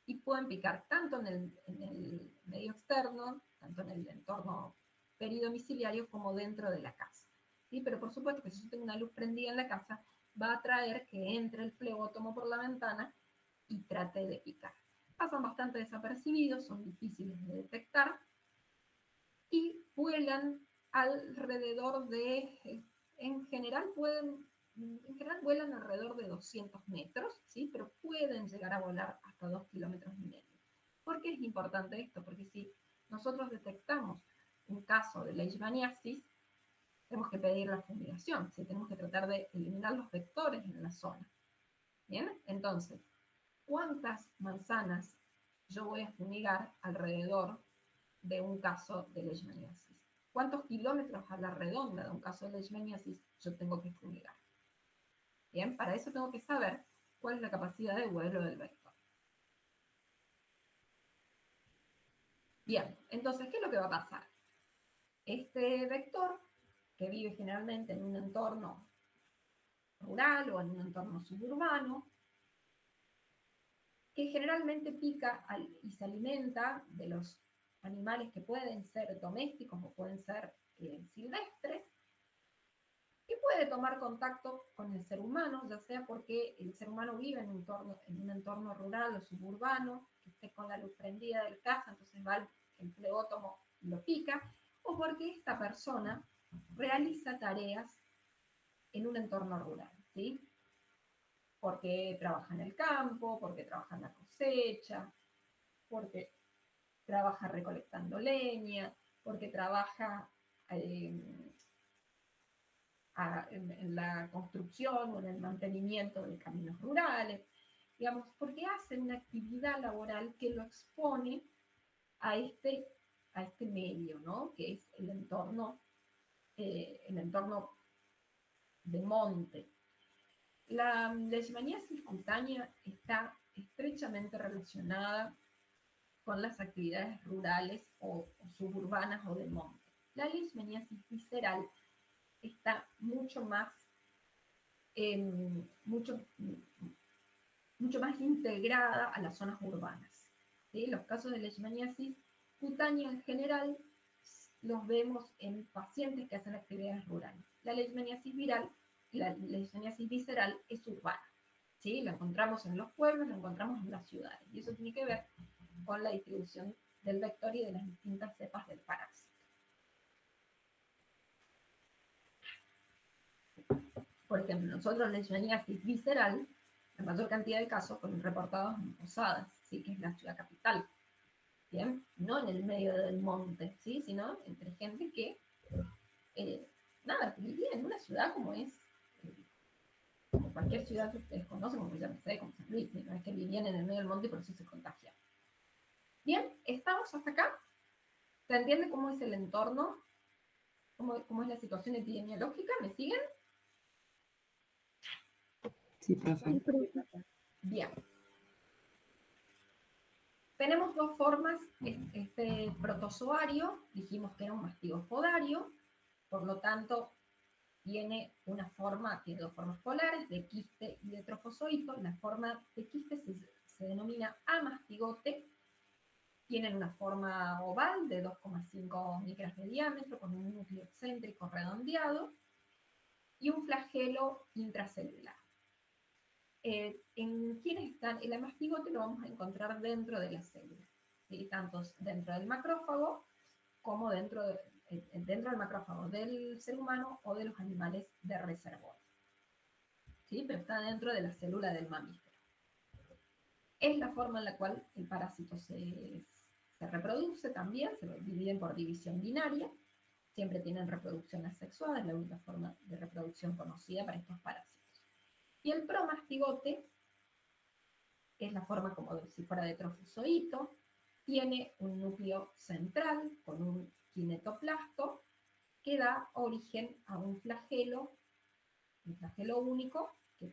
y pueden picar tanto en el medio externo, tanto en el entorno peridomiciliario como dentro de la casa. ¿Sí? Pero por supuesto que si yo tengo una luz prendida en la casa, va a atraer que entre el flebótomo por la ventana y trate de picar. Pasan bastante desapercibidos, son difíciles de detectar y vuelan alrededor de, en general vuelan alrededor de 200 metros, ¿sí? Pero pueden llegar a volar hasta 2,5 kilómetros. ¿Por qué es importante esto? Porque si nosotros detectamos un caso de leishmaniasis, tenemos que pedir la fumigación, ¿sí? Tenemos que tratar de eliminar los vectores en la zona. ¿Bien? Entonces, ¿cuántas manzanas yo voy a fumigar alrededor de un caso de leishmaniasis? ¿Cuántos kilómetros a la redonda de un caso de leishmaniasis yo tengo que fumigar? Bien, para eso tengo que saber cuál es la capacidad de vuelo del vector. Bien, entonces, ¿qué es lo que va a pasar? Este vector, que vive generalmente en un entorno rural o en un entorno suburbano, que generalmente pica y se alimenta de los animales que pueden ser domésticos o pueden ser silvestres, y puede tomar contacto con el ser humano, ya sea porque el ser humano vive en un entorno rural o suburbano, que esté con la luz prendida del casa, entonces va el flebótomo y lo pica, o porque esta persona realiza tareas en un entorno rural, ¿sí? Porque trabaja en el campo, porque trabaja en la cosecha, porque trabaja recolectando leña, porque trabaja en la construcción o en el mantenimiento de caminos rurales, digamos, porque hacen una actividad laboral que lo expone a este medio, ¿no? Que es el entorno de monte. La leishmaniasis cutánea está estrechamente relacionada con las actividades rurales o suburbanas o de monte. La leishmaniasis visceral está mucho más integrada a las zonas urbanas. ¿Sí? Los casos de leishmaniasis cutánea en general los vemos en pacientes que hacen actividades rurales. La leishmaniasis visceral es urbana. ¿Sí? La encontramos en los pueblos, la encontramos en las ciudades. Y eso tiene que ver con la distribución del vector y de las distintas cepas del parásito. Por ejemplo, nosotros leishmaniasis visceral, la mayor cantidad de casos fueron reportados en Posadas, ¿sí? Que es la ciudad capital. ¿Bien? No en el medio del monte, ¿sí? Sino entre gente que, vivía en una ciudad como como cualquier ciudad que ustedes conocen, como ya no sé, como San Luis, no es que vivían en el medio del monte y por eso se contagian. Bien, ¿estamos hasta acá? ¿Se entiende cómo es el entorno? ¿Cómo es la situación epidemiológica? ¿Me siguen? Sí, profe. Bien. Tenemos dos formas. Este protozoario, dijimos que era un mastigopodario, por lo tanto, tiene dos formas polares, de quiste y de trofozoito. La forma de quiste se denomina amastigote. Tienen una forma oval de 2,5 micras de diámetro, con un núcleo excéntrico redondeado. y un flagelo intracelular. En quienes están, el amastigote lo vamos a encontrar dentro de la célula, ¿sí? Tanto dentro del macrófago como dentro del macrófago del ser humano o de los animales de reservorio, ¿sí? Pero está dentro de la célula del mamífero. Es la forma en la cual el parásito se reproduce también, se lo dividen por división binaria, siempre tienen reproducción asexuada, es la única forma de reproducción conocida para estos parásitos. Y el promastigote es la forma como si fuera de trofozoito, tiene un núcleo central con un kinetoplasto que da origen a un flagelo único que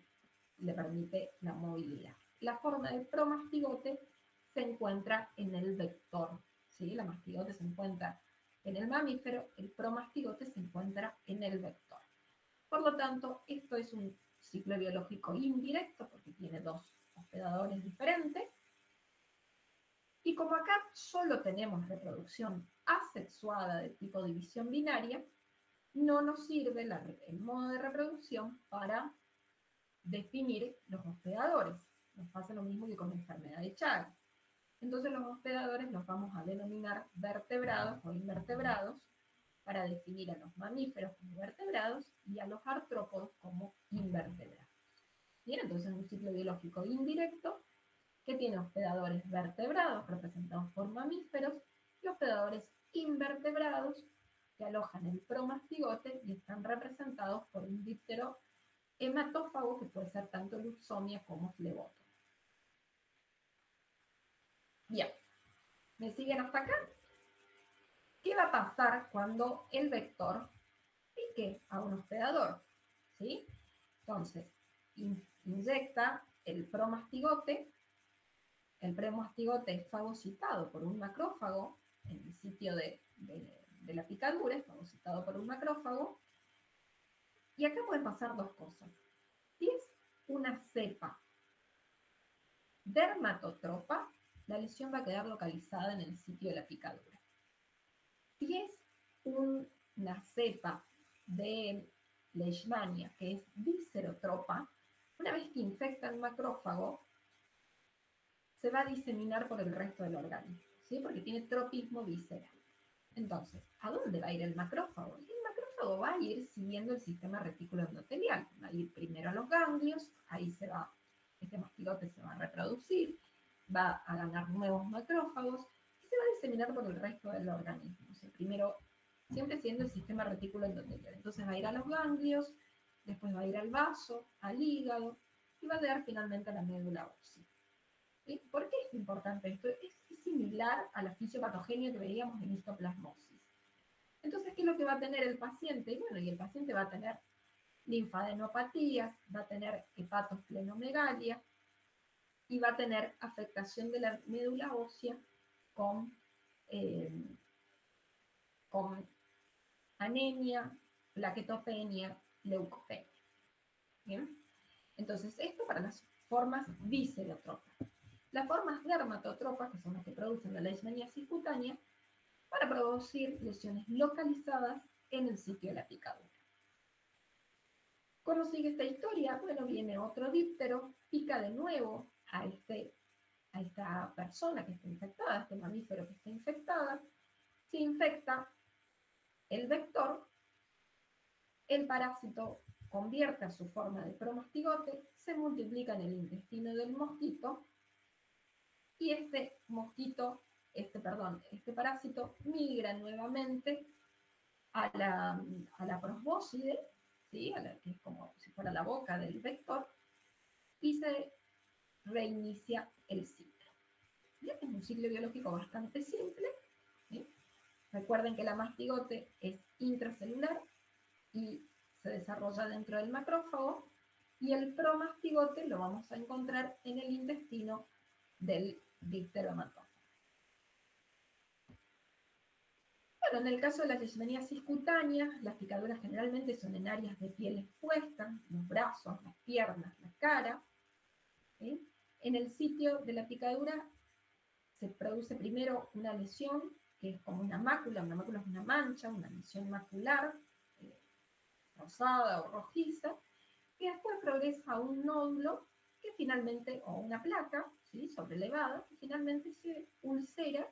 le permite la movilidad. La forma del promastigote se encuentra en el vector, ¿sí? La mastigote se encuentra en el mamífero, el promastigote se encuentra en el vector. Por lo tanto, esto es un ciclo biológico indirecto porque tiene dos hospedadores diferentes. Y como acá solo tenemos reproducción asexuada de tipo división binaria, no nos sirve el modo de reproducción para definir los hospedadores. Nos pasa lo mismo que con la enfermedad de Chagas. Entonces los hospedadores los vamos a denominar vertebrados o invertebrados para definir a los mamíferos como vertebrados y a los artrópodos como invertebrados. Bien, entonces es un ciclo biológico indirecto que tiene hospedadores vertebrados representados por mamíferos y hospedadores invertebrados que alojan el promastigote y están representados por un díptero hematófago que puede ser tanto Luxomia como Fleboto. Bien, ¿me siguen hasta acá? ¿Qué va a pasar cuando el vector pique a un hospedador? ¿Sí? Entonces, inyecta el promastigote. El promastigote es fagocitado por un macrófago en el sitio de la picadura, es fagocitado por un macrófago. Y acá pueden pasar dos cosas. Si es una cepa dermatotropa, la lesión va a quedar localizada en el sitio de la picadura. Si es una cepa de leishmania, que es viscerotropa, una vez que infecta el macrófago, se va a diseminar por el resto del organismo, ¿sí? Porque tiene tropismo visceral. Entonces, ¿a dónde va a ir el macrófago? El macrófago va a ir siguiendo el sistema retículo endotelial. Va a ir primero a los ganglios, ahí este mastigote se va a reproducir, va a ganar nuevos macrófagos y se va a diseminar por el resto del organismo. O sea, primero, siempre siguiendo el sistema retículo endotelial. Entonces va a ir a los ganglios, después va a ir al vaso, al hígado y va a llegar finalmente a la médula ósea. ¿Sí? ¿Por qué es importante esto? Es similar a la fisiopatogenia que veíamos en histoplasmosis. Entonces, ¿qué es lo que va a tener el paciente? Bueno, y el paciente va a tener linfadenopatías, va a tener hepatosplenomegalia y va a tener afectación de la médula ósea con anemia, plaquetopenia, leucopenia. ¿Bien? Entonces, esto para las formas viscerotropas. Las formas dermatotropas, que son las que producen la leishmaniasis cutánea, para producir lesiones localizadas en el sitio de la picadura. ¿Cómo sigue esta historia? Bueno, viene otro díptero, pica de nuevo a esta persona que está infectada, a este mamífero que está infectada, se infecta el vector, el parásito convierte a su forma de promastigote, se multiplica en el intestino del mosquito y este parásito migra nuevamente a la probóscide, ¿sí? Que es como si fuera la boca del vector, y se reinicia el ciclo. ¿Bien? Es un ciclo biológico bastante simple. ¿Sí? Recuerden que la mastigote es intracelular y se desarrolla dentro del macrófago, y el promastigote lo vamos a encontrar en el intestino del díptero hematófago. Bueno, en el caso de la leishmaniasis cutánea, las picaduras generalmente son en áreas de piel expuesta, los brazos, las piernas, la cara. ¿Sí? En el sitio de la picadura se produce primero una lesión, que es como una mácula es una mancha, una lesión macular, rosada o rojiza, que después progresa a un nódulo que finalmente, o una placa, ¿sí? Sobrelevada, que finalmente se ulcera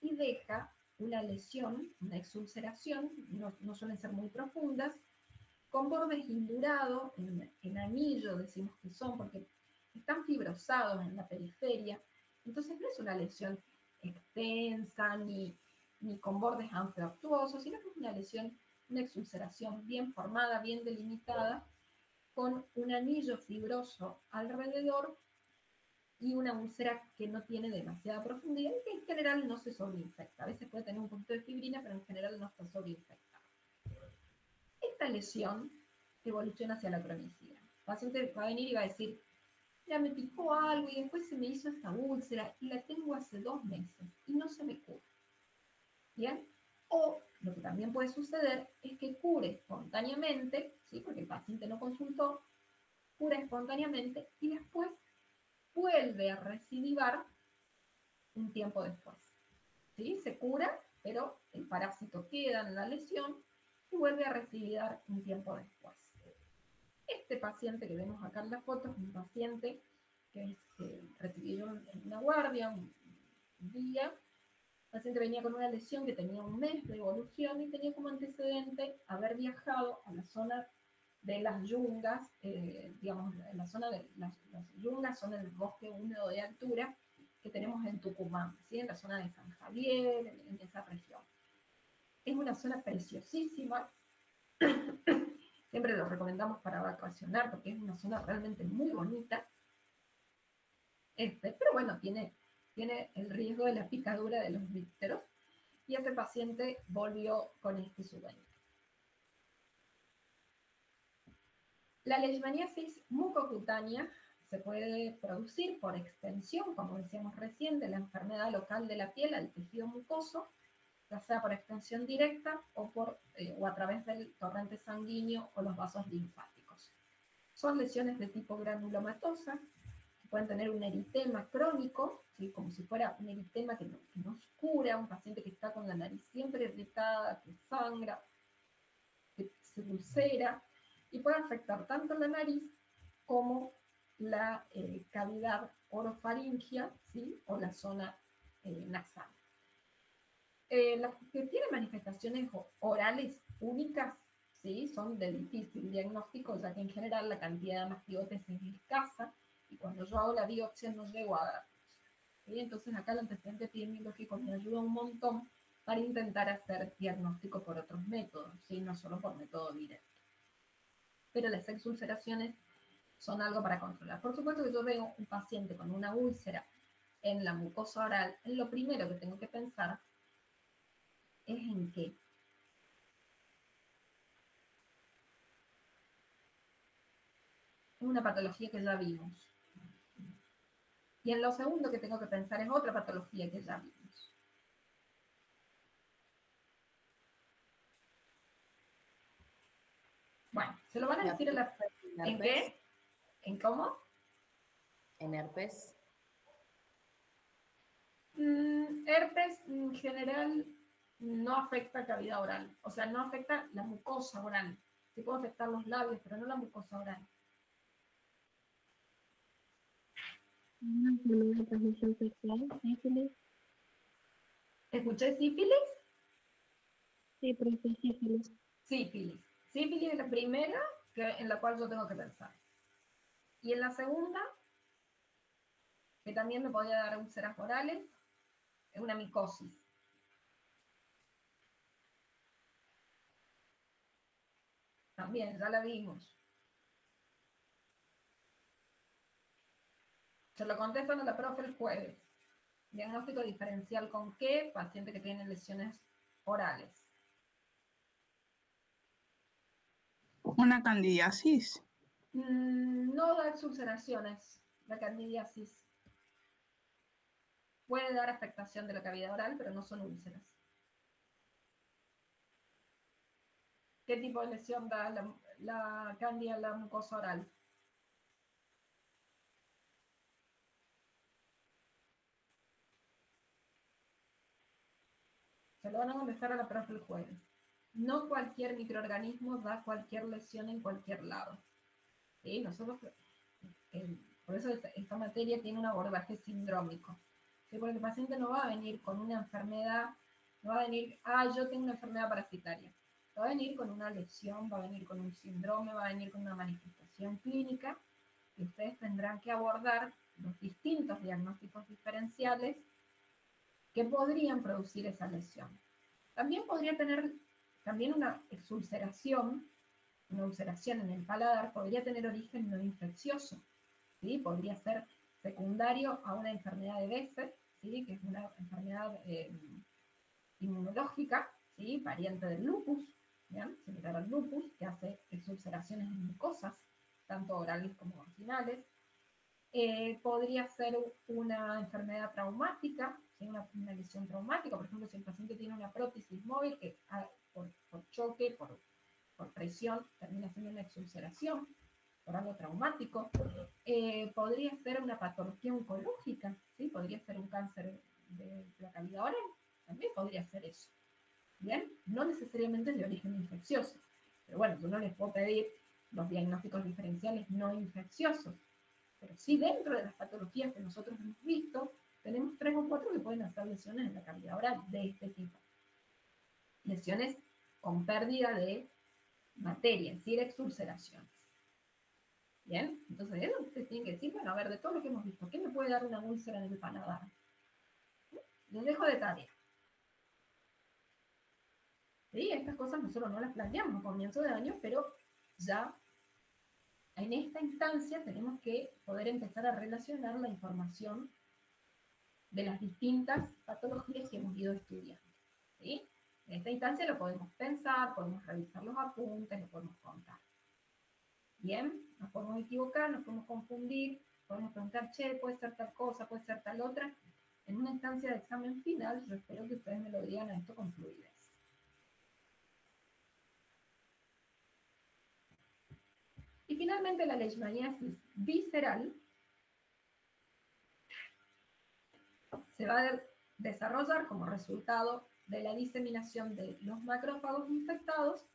y deja una lesión, una exulceración, no suelen ser muy profundas, con bordes indurados, en anillo decimos que son, porque están fibrosados en la periferia, entonces no es una lesión extensa ni con bordes anfractuosos, sino que es una lesión, una exulceración bien formada, bien delimitada, con un anillo fibroso alrededor y una úlcera que no tiene demasiada profundidad y que en general no se sobreinfecta. A veces puede tener un poquito de fibrina, pero en general no está sobreinfectada. Esta lesión evoluciona hacia la cronicidad. El paciente va a venir y va a decir, ya me picó algo y después se me hizo esta úlcera y la tengo hace 2 meses y no se me cura. ¿Bien? O lo que también puede suceder es que cure espontáneamente, ¿sí? Porque el paciente no consultó, cura espontáneamente y después vuelve a recidivar un tiempo después. ¿Sí? Se cura, pero el parásito queda en la lesión y vuelve a recidivar un tiempo después. Este paciente que vemos acá en la foto es un paciente que recibió en una guardia un día. El paciente venía con una lesión que tenía 1 mes de evolución y tenía como antecedente haber viajado a la zona de las yungas, digamos, en la zona de las yungas son el bosque húmedo de altura que tenemos en Tucumán, ¿sí? En la zona de San Javier, en esa región. Es una zona preciosísima, siempre lo recomendamos para vacacionar porque es una zona realmente muy bonita, pero bueno, tiene el riesgo de la picadura de los dípteros y este paciente volvió con este souvenir. La leishmaniasis mucocutánea se puede producir por extensión, como decíamos recién, de la enfermedad local de la piel al tejido mucoso, ya sea por extensión directa o a través del torrente sanguíneo o los vasos linfáticos. Son lesiones de tipo granulomatosa, que pueden tener un eritema crónico, ¿sí? Como si fuera un eritema que no cura, un paciente que está con la nariz siempre irritada, que sangra, que se ulcera, y puede afectar tanto la nariz como la cavidad orofaringia, ¿sí? O la zona nasal. Las que tienen manifestaciones orales únicas, ¿sí? Son de difícil diagnóstico, ya que en general la cantidad de mastiotes es escasa y cuando yo hago la biopsia no llego a darlos, ¿sí? Entonces acá el antecedente epidemiológico me ayuda un montón para intentar hacer diagnóstico por otros métodos, ¿sí? No solo por método directo. Pero las exulceraciones son algo para controlar. Por supuesto que yo veo un paciente con una úlcera en la mucosa oral, lo primero que tengo que pensar es en qué. Es una patología que ya vimos. Y en lo segundo que tengo que pensar es otra patología que ya vimos. Bueno, se lo van a decir a la... ¿En qué? ¿En cómo? ¿En herpes? Herpes en general no afecta cavidad oral, o sea, no afecta la mucosa oral. Sí puede afectar los labios, pero no la mucosa oral. Una enfermedad de transmisión sexual, sífilis. ¿Escuché sífilis? Sí, profe, sífilis. Sífilis. Sífilis es la primera en la cual yo tengo que pensar. Y en la segunda, que también me podría dar úlceras orales, es una micosis. También, ya la vimos. Se lo contestan a la profe el jueves. Diagnóstico diferencial con qué? Paciente que tiene lesiones orales. Una candidiasis. No da ulceraciones, la candidiasis. Puede dar afectación de la cavidad oral, pero no son úlceras. ¿Qué tipo de lesión da la candida en la mucosa oral? Se lo van a contestar a la profe el jueves. no cualquier microorganismo da cualquier lesión en cualquier lado. ¿Sí? Nosotros, por eso esta materia tiene un abordaje sindrómico. ¿Sí? Porque el paciente no va a venir con una enfermedad, no va a venir, yo tengo una enfermedad parasitaria. Va a venir con una lesión, va a venir con un síndrome, va a venir con una manifestación clínica, y ustedes tendrán que abordar los distintos diagnósticos diferenciales que podrían producir esa lesión. También podría tener una ulceración en el paladar, podría tener origen no infeccioso, ¿sí? Podría ser secundario a una enfermedad de Behçet, ¿sí? Que es una enfermedad inmunológica, ¿sí? Variante del lupus, ¿bien? Similar al lupus, que hace ulceraciones en mucosas, tanto orales como vaginales. Podría ser una enfermedad traumática, ¿sí? Una lesión traumática, por ejemplo, si el paciente tiene una prótesis móvil que por choque, por presión, termina siendo una ulceración, por algo traumático. Podría ser una patología oncológica, ¿sí? Podría ser un cáncer de la cavidad oral, también podría ser eso. ¿Bien? No necesariamente de origen infeccioso, pero bueno, yo no les puedo pedir los diagnósticos diferenciales no infecciosos, pero sí dentro de las patologías que nosotros hemos visto, tenemos 3 o 4 que pueden hacer lesiones en la cavidad oral de este tipo. Lesiones con pérdida de materia, es decir, exulceraciones. ¿Bien? Entonces, eso ustedes tienen que decir, bueno, a ver, de todo lo que hemos visto, ¿qué me puede dar una úlcera en el paladar? Les dejo de tarea. ¿Sí? Estas cosas nosotros no las planteamos a comienzo de año, pero ya en esta instancia tenemos que poder empezar a relacionar la información de las distintas patologías que hemos ido estudiando. ¿Sí? En esta instancia lo podemos pensar, podemos revisar los apuntes, lo podemos contar. Bien, nos podemos equivocar, nos podemos confundir, podemos preguntar, che, puede ser tal cosa, puede ser tal otra. En una instancia de examen final, yo espero que ustedes me lo digan a esto con fluidez. Y finalmente la leishmaniasis visceral se va a desarrollar como resultado de la diseminación de los macrófagos infectados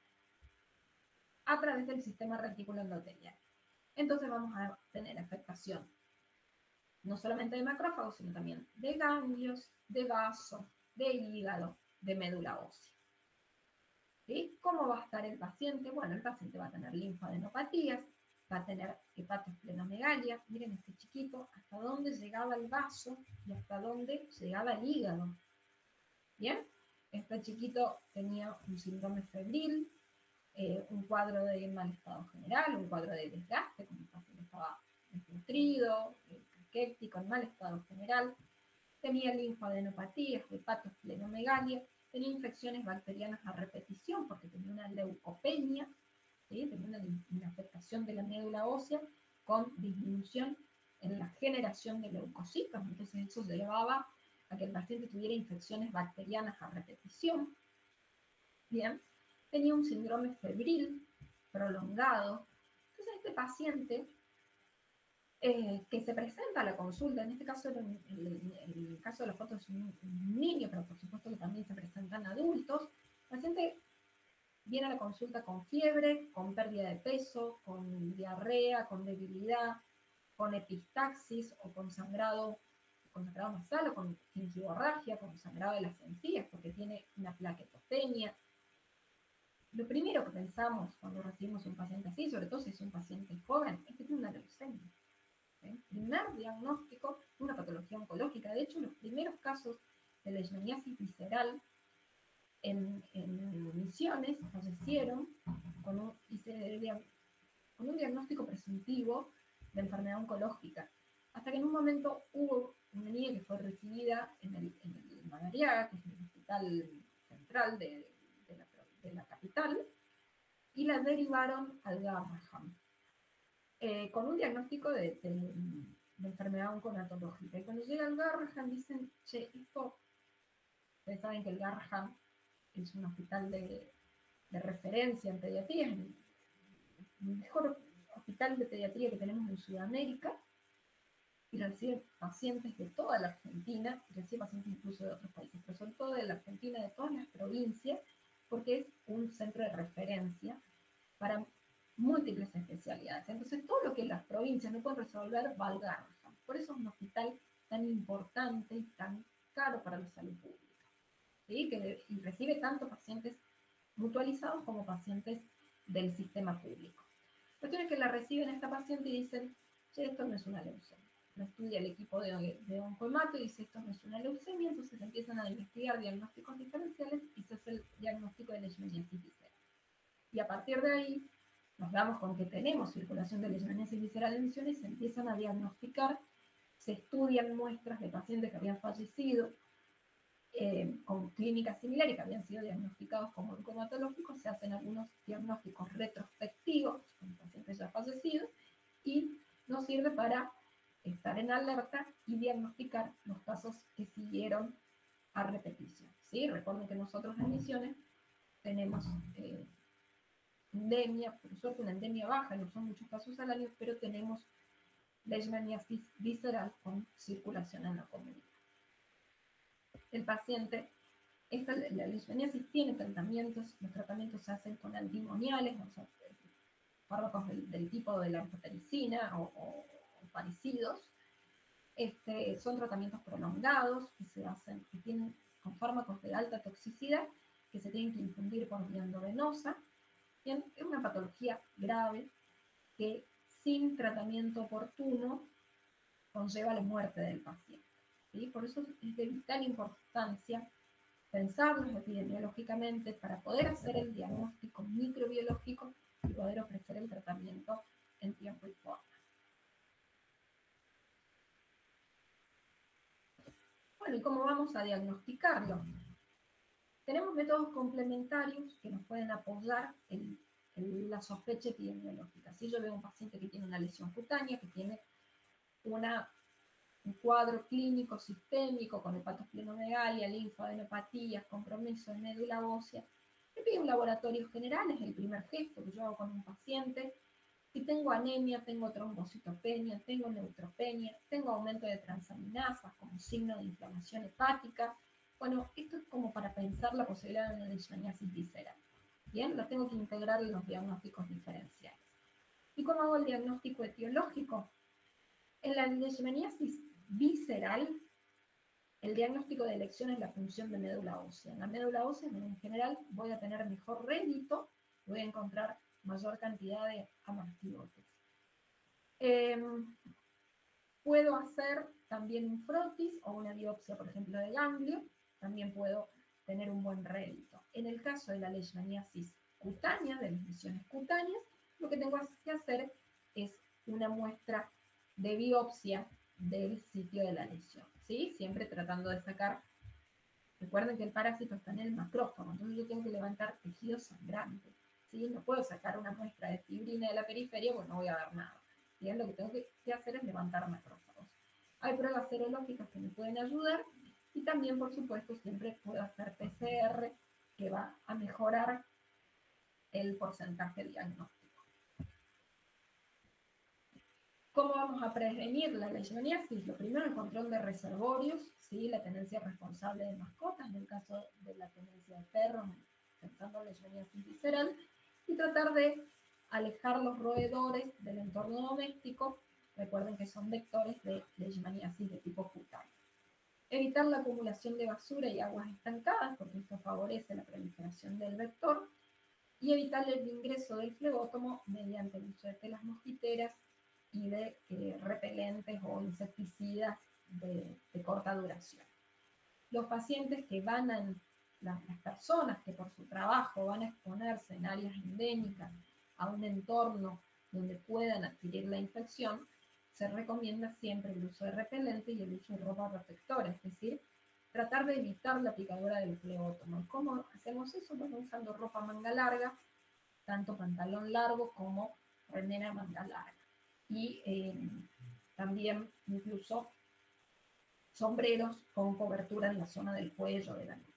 a través del sistema retículo endotelial. Entonces vamos a tener afectación no solamente de macrófagos, sino también de ganglios, de vasos, de hígado, de médula ósea. ¿Sí? ¿Cómo va a estar el paciente? Bueno, el paciente va a tener linfadenopatías, va a tener hepatosplenomegalia. Miren este chiquito, hasta dónde llegaba el vaso y hasta dónde llegaba el hígado. ¿Bien? Este chiquito tenía un síndrome febril, un cuadro de mal estado general, un cuadro de desgaste, como el paciente estaba desnutrido, caquético, en mal estado general. Tenía linfadenopatías, hepatosplenomegalia, tenía infecciones bacterianas a repetición porque tenía una leucopenia, ¿sí? Tenía una afectación de la médula ósea con disminución en la generación de leucocitos. Entonces eso llevaba a que el paciente tuviera infecciones bacterianas a repetición. Bien, tenía un síndrome febril prolongado. Entonces este paciente que se presenta a la consulta, en este caso, el caso de la foto es un niño, pero por supuesto que también se presentan adultos. El paciente viene a la consulta con fiebre, con pérdida de peso, con diarrea, con debilidad, con epistaxis o con sangrado nasal o con gingivorragia, con sangrado de las encías, porque tiene una plaquetopenia. Lo primero que pensamos cuando recibimos un paciente así, sobre todo si es un paciente joven, es que tiene una leucemia. Primer diagnóstico de una patología oncológica. De hecho, los primeros casos de leishmaniasis visceral en Misiones fallecieron con un diagnóstico presuntivo de enfermedad oncológica. Hasta que en un momento hubo una niña que fue recibida en el Madariaga, que es el hospital central de la capital, y la derivaron al Garrahan. Con un diagnóstico de enfermedad oncohematológica. Y cuando llega al Garrahan dicen, che, esto, ustedes saben que el Garrahan es un hospital de referencia en pediatría, es el mejor hospital de pediatría que tenemos en Sudamérica, y recibe pacientes de toda la Argentina, y recibe pacientes incluso de otros países, pero sobre todo de la Argentina, de todas las provincias, porque es un centro de referencia para múltiples especialidades. Entonces, todo lo que las provincias no pueden resolver va al Garrahan. Por eso es un hospital tan importante y tan caro para la salud pública, ¿sí? Y recibe tanto pacientes mutualizados como pacientes del sistema público. La cuestión es que la reciben esta paciente y dicen, che, esto no es una leucemia. Lo estudia el equipo de oncohemato y dice, esto no es una leucemia, entonces empiezan a investigar diagnósticos diferenciales y se hace el diagnóstico de leishmaniasis visceral. Y a partir de ahí, nos damos con que tenemos circulación de leishmaniasis visceral en lesiones, se empiezan a diagnosticar, se estudian muestras de pacientes que habían fallecido con clínicas similares que habían sido diagnosticados como oncohematológicos, se hacen algunos diagnósticos retrospectivos con pacientes ya fallecidos y nos sirve para estar en alerta y diagnosticar los casos que siguieron a repetición, ¿sí? Recuerden que nosotros en Misiones tenemos endemia, por suerte una endemia baja, no son muchos casos al año, pero tenemos leishmaniasis visceral con circulación en la comunidad. El paciente, la leishmaniasis tiene tratamientos, los tratamientos se hacen con antimoniales, o sea, fármacos del tipo de la anfotericina o parecidos. Son tratamientos prolongados que se hacen, que tienen con fármacos de alta toxicidad que se tienen que infundir por vía endovenosa. Bien, es una patología grave que sin tratamiento oportuno conlleva la muerte del paciente, ¿sí? Por eso es de vital importancia pensarlos epidemiológicamente para poder hacer el diagnóstico microbiológico y poder ofrecer el tratamiento en tiempo y forma. Bueno, ¿y cómo vamos a diagnosticarlo? Tenemos métodos complementarios que nos pueden apoyar en la sospecha epidemiológica. Si yo veo un paciente que tiene una lesión cutánea, que tiene un cuadro clínico sistémico con hepatosplenomegalia, linfadenopatías, compromiso de médula ósea, le pido un laboratorio general, es el primer gesto que yo hago con un paciente. Si tengo anemia, tengo trombocitopenia, tengo neutropenia, tengo aumento de transaminasas como signo de inflamación hepática. Bueno, esto es como para pensar la posibilidad de una leishmaniasis visceral. Bien, lo tengo que integrar en los diagnósticos diferenciales. ¿Y cómo hago el diagnóstico etiológico? En la leishmaniasis visceral, el diagnóstico de elección es la función de médula ósea. En la médula ósea, en general, voy a tener mejor rédito, voy a encontrar mayor cantidad de amastigotes. Puedo hacer también un frotis o una biopsia, por ejemplo, de ganglio, también puedo tener un buen rédito. En el caso de la leishmaniasis cutánea, de las lesiones cutáneas, lo que tengo que hacer es una muestra de biopsia del sitio de la lesión, ¿sí? Siempre tratando de sacar, recuerden que el parásito está en el macrófago, entonces yo tengo que levantar tejido sangrante, ¿sí? No puedo sacar una muestra de fibrina de la periferia, pues no voy a ver nada. Bien, lo que tengo que hacer es levantar macrófagos. Hay pruebas serológicas que me pueden ayudar y también, por supuesto, siempre puedo hacer PCR que va a mejorar el porcentaje diagnóstico. ¿Cómo vamos a prevenir la leishmaniasis? Lo primero, el control de reservorios, ¿sí? La tenencia responsable de mascotas, en el caso de la tenencia de perros, pensando en leishmaniasis visceral, y tratar de alejar los roedores del entorno doméstico. Recuerden que son vectores de leishmaniasis de tipo cutáneo. Evitar la acumulación de basura y aguas estancadas, porque esto favorece la proliferación del vector. Y evitar el ingreso del flebótomo mediante el uso de telas mosquiteras y de repelentes o insecticidas de corta duración. Los pacientes que van a, las personas que por su trabajo van a exponerse en áreas endémicas a un entorno donde puedan adquirir la infección, se recomienda siempre el uso de repelente y el uso de ropa protectora, es decir, tratar de evitar la picadura del flebótomo. ¿Cómo hacemos eso? Bueno, usando ropa manga larga, tanto pantalón largo como remera manga larga. Y también incluso sombreros con cobertura en la zona del cuello de la nuca.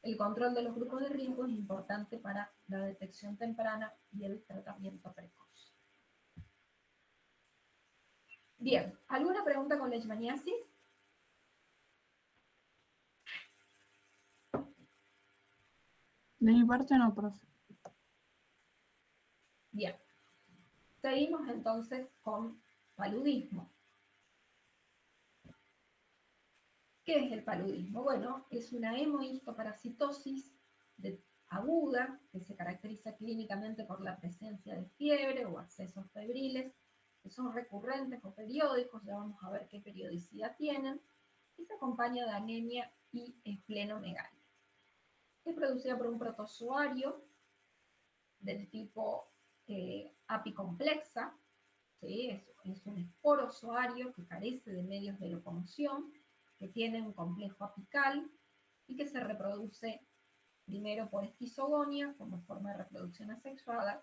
El control de los grupos de riesgo es importante para la detección temprana y el tratamiento precoz. Bien, ¿alguna pregunta con leishmaniasis? De mi parte no, profe. Bien. Seguimos entonces con paludismo. ¿Qué es el paludismo? Bueno, es una hemohistoparasitosis aguda que se caracteriza clínicamente por la presencia de fiebre o accesos febriles que son recurrentes o periódicos, ya vamos a ver qué periodicidad tienen, y se acompaña de anemia y esplenomegalia. Es producida por un protozoario del tipo apicomplexa, ¿sí? Es un esporozoario que carece de medios de locomoción, que tiene un complejo apical y que se reproduce primero por esquizogonia, como forma de reproducción asexuada,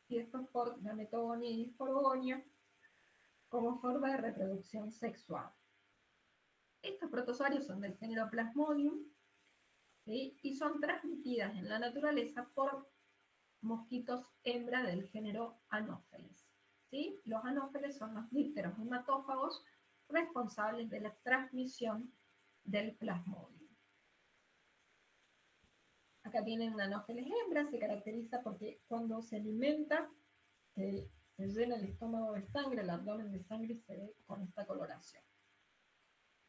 y después por gametogonia y disporogonia, como forma de reproducción sexual. Estos protozoarios son del género Plasmodium, ¿sí? Y son transmitidas en la naturaleza por mosquitos hembra del género Anopheles, ¿sí? Los anófeles son los dípteros hematófagos responsables de la transmisión del Plasmodium. Acá tienen una anófeles hembra, se caracteriza porque cuando se alimenta se llena el estómago de sangre, el abdomen de sangre, y se ve con esta coloración.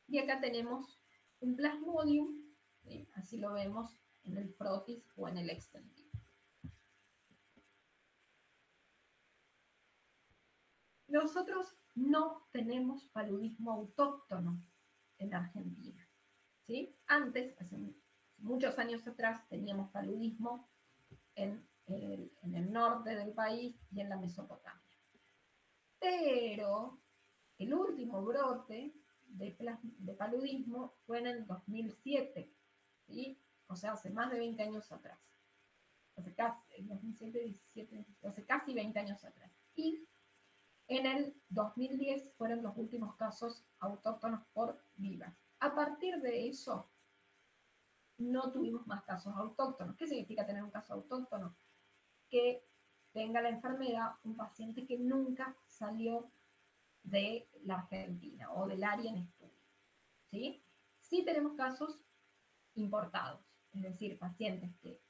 Y acá tenemos un Plasmodium, ¿sí? Así lo vemos en el frotis o en el extendido. Nosotros no tenemos paludismo autóctono en Argentina, ¿sí? Antes, hace muchos años atrás, teníamos paludismo en el norte del país y en la Mesopotamia. Pero el último brote de paludismo fue en el 2007, ¿sí? O sea, hace más de 20 años atrás. Hace casi 20 años atrás. Y en el 2010 fueron los últimos casos autóctonos por vivas. A partir de eso, no tuvimos más casos autóctonos. ¿Qué significa tener un caso autóctono? Que tenga la enfermedad un paciente que nunca salió de la Argentina o del área en estudio, ¿sí? Sí tenemos casos importados, es decir, pacientes que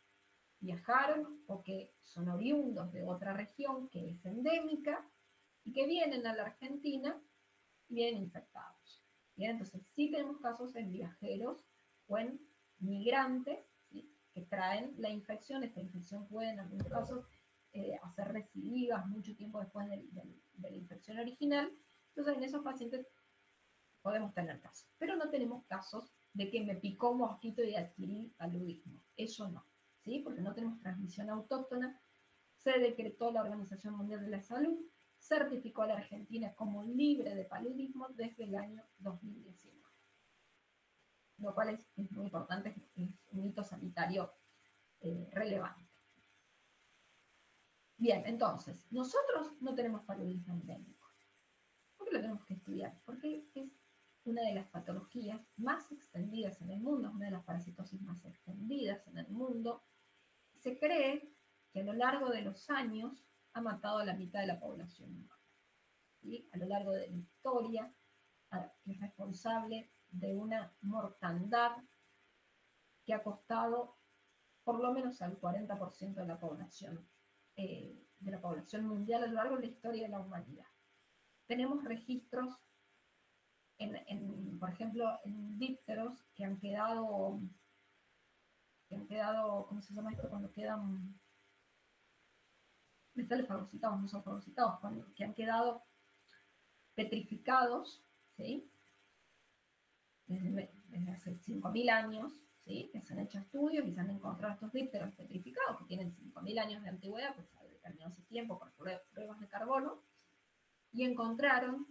viajaron o que son oriundos de otra región que es endémica y que vienen a la Argentina y vienen infectados. Bien, entonces sí tenemos casos en viajeros o en migrantes, ¿sí? Que traen la infección. Esta infección puede en algunos casos hacer recidivas mucho tiempo después de la infección original. Entonces en esos pacientes podemos tener casos, pero no tenemos casos de que me picó un mosquito y adquirí paludismo. Eso no, ¿sí? Porque no tenemos transmisión autóctona. Se decretó la Organización Mundial de la Salud, certificó a la Argentina como libre de paludismo desde el año 2019. Lo cual es muy importante, es un hito sanitario relevante. Bien, entonces, nosotros no tenemos paludismo endémico. ¿Por qué lo tenemos que estudiar? Porque es una de las patologías más extendidas en el mundo, es una de las parasitosis más extendidas en el mundo. Se cree que a lo largo de los años ha matado a la mitad de la población humana. ¿Sí? A lo largo de la historia es responsable de una mortandad que ha costado por lo menos al 40% de la población mundial a lo largo de la historia de la humanidad. Tenemos registros, por ejemplo, en dípteros que han quedado, ¿cómo se llama esto? Cuando quedan, me sale fagocitados, no son fagocitados, que han quedado petrificados, ¿sí? Desde hace 5.000 años, ¿sí? Que se han hecho estudios y se han encontrado estos dípteros petrificados que tienen 5.000 años de antigüedad, pues se determinó ese tiempo por pruebas de carbono, y encontraron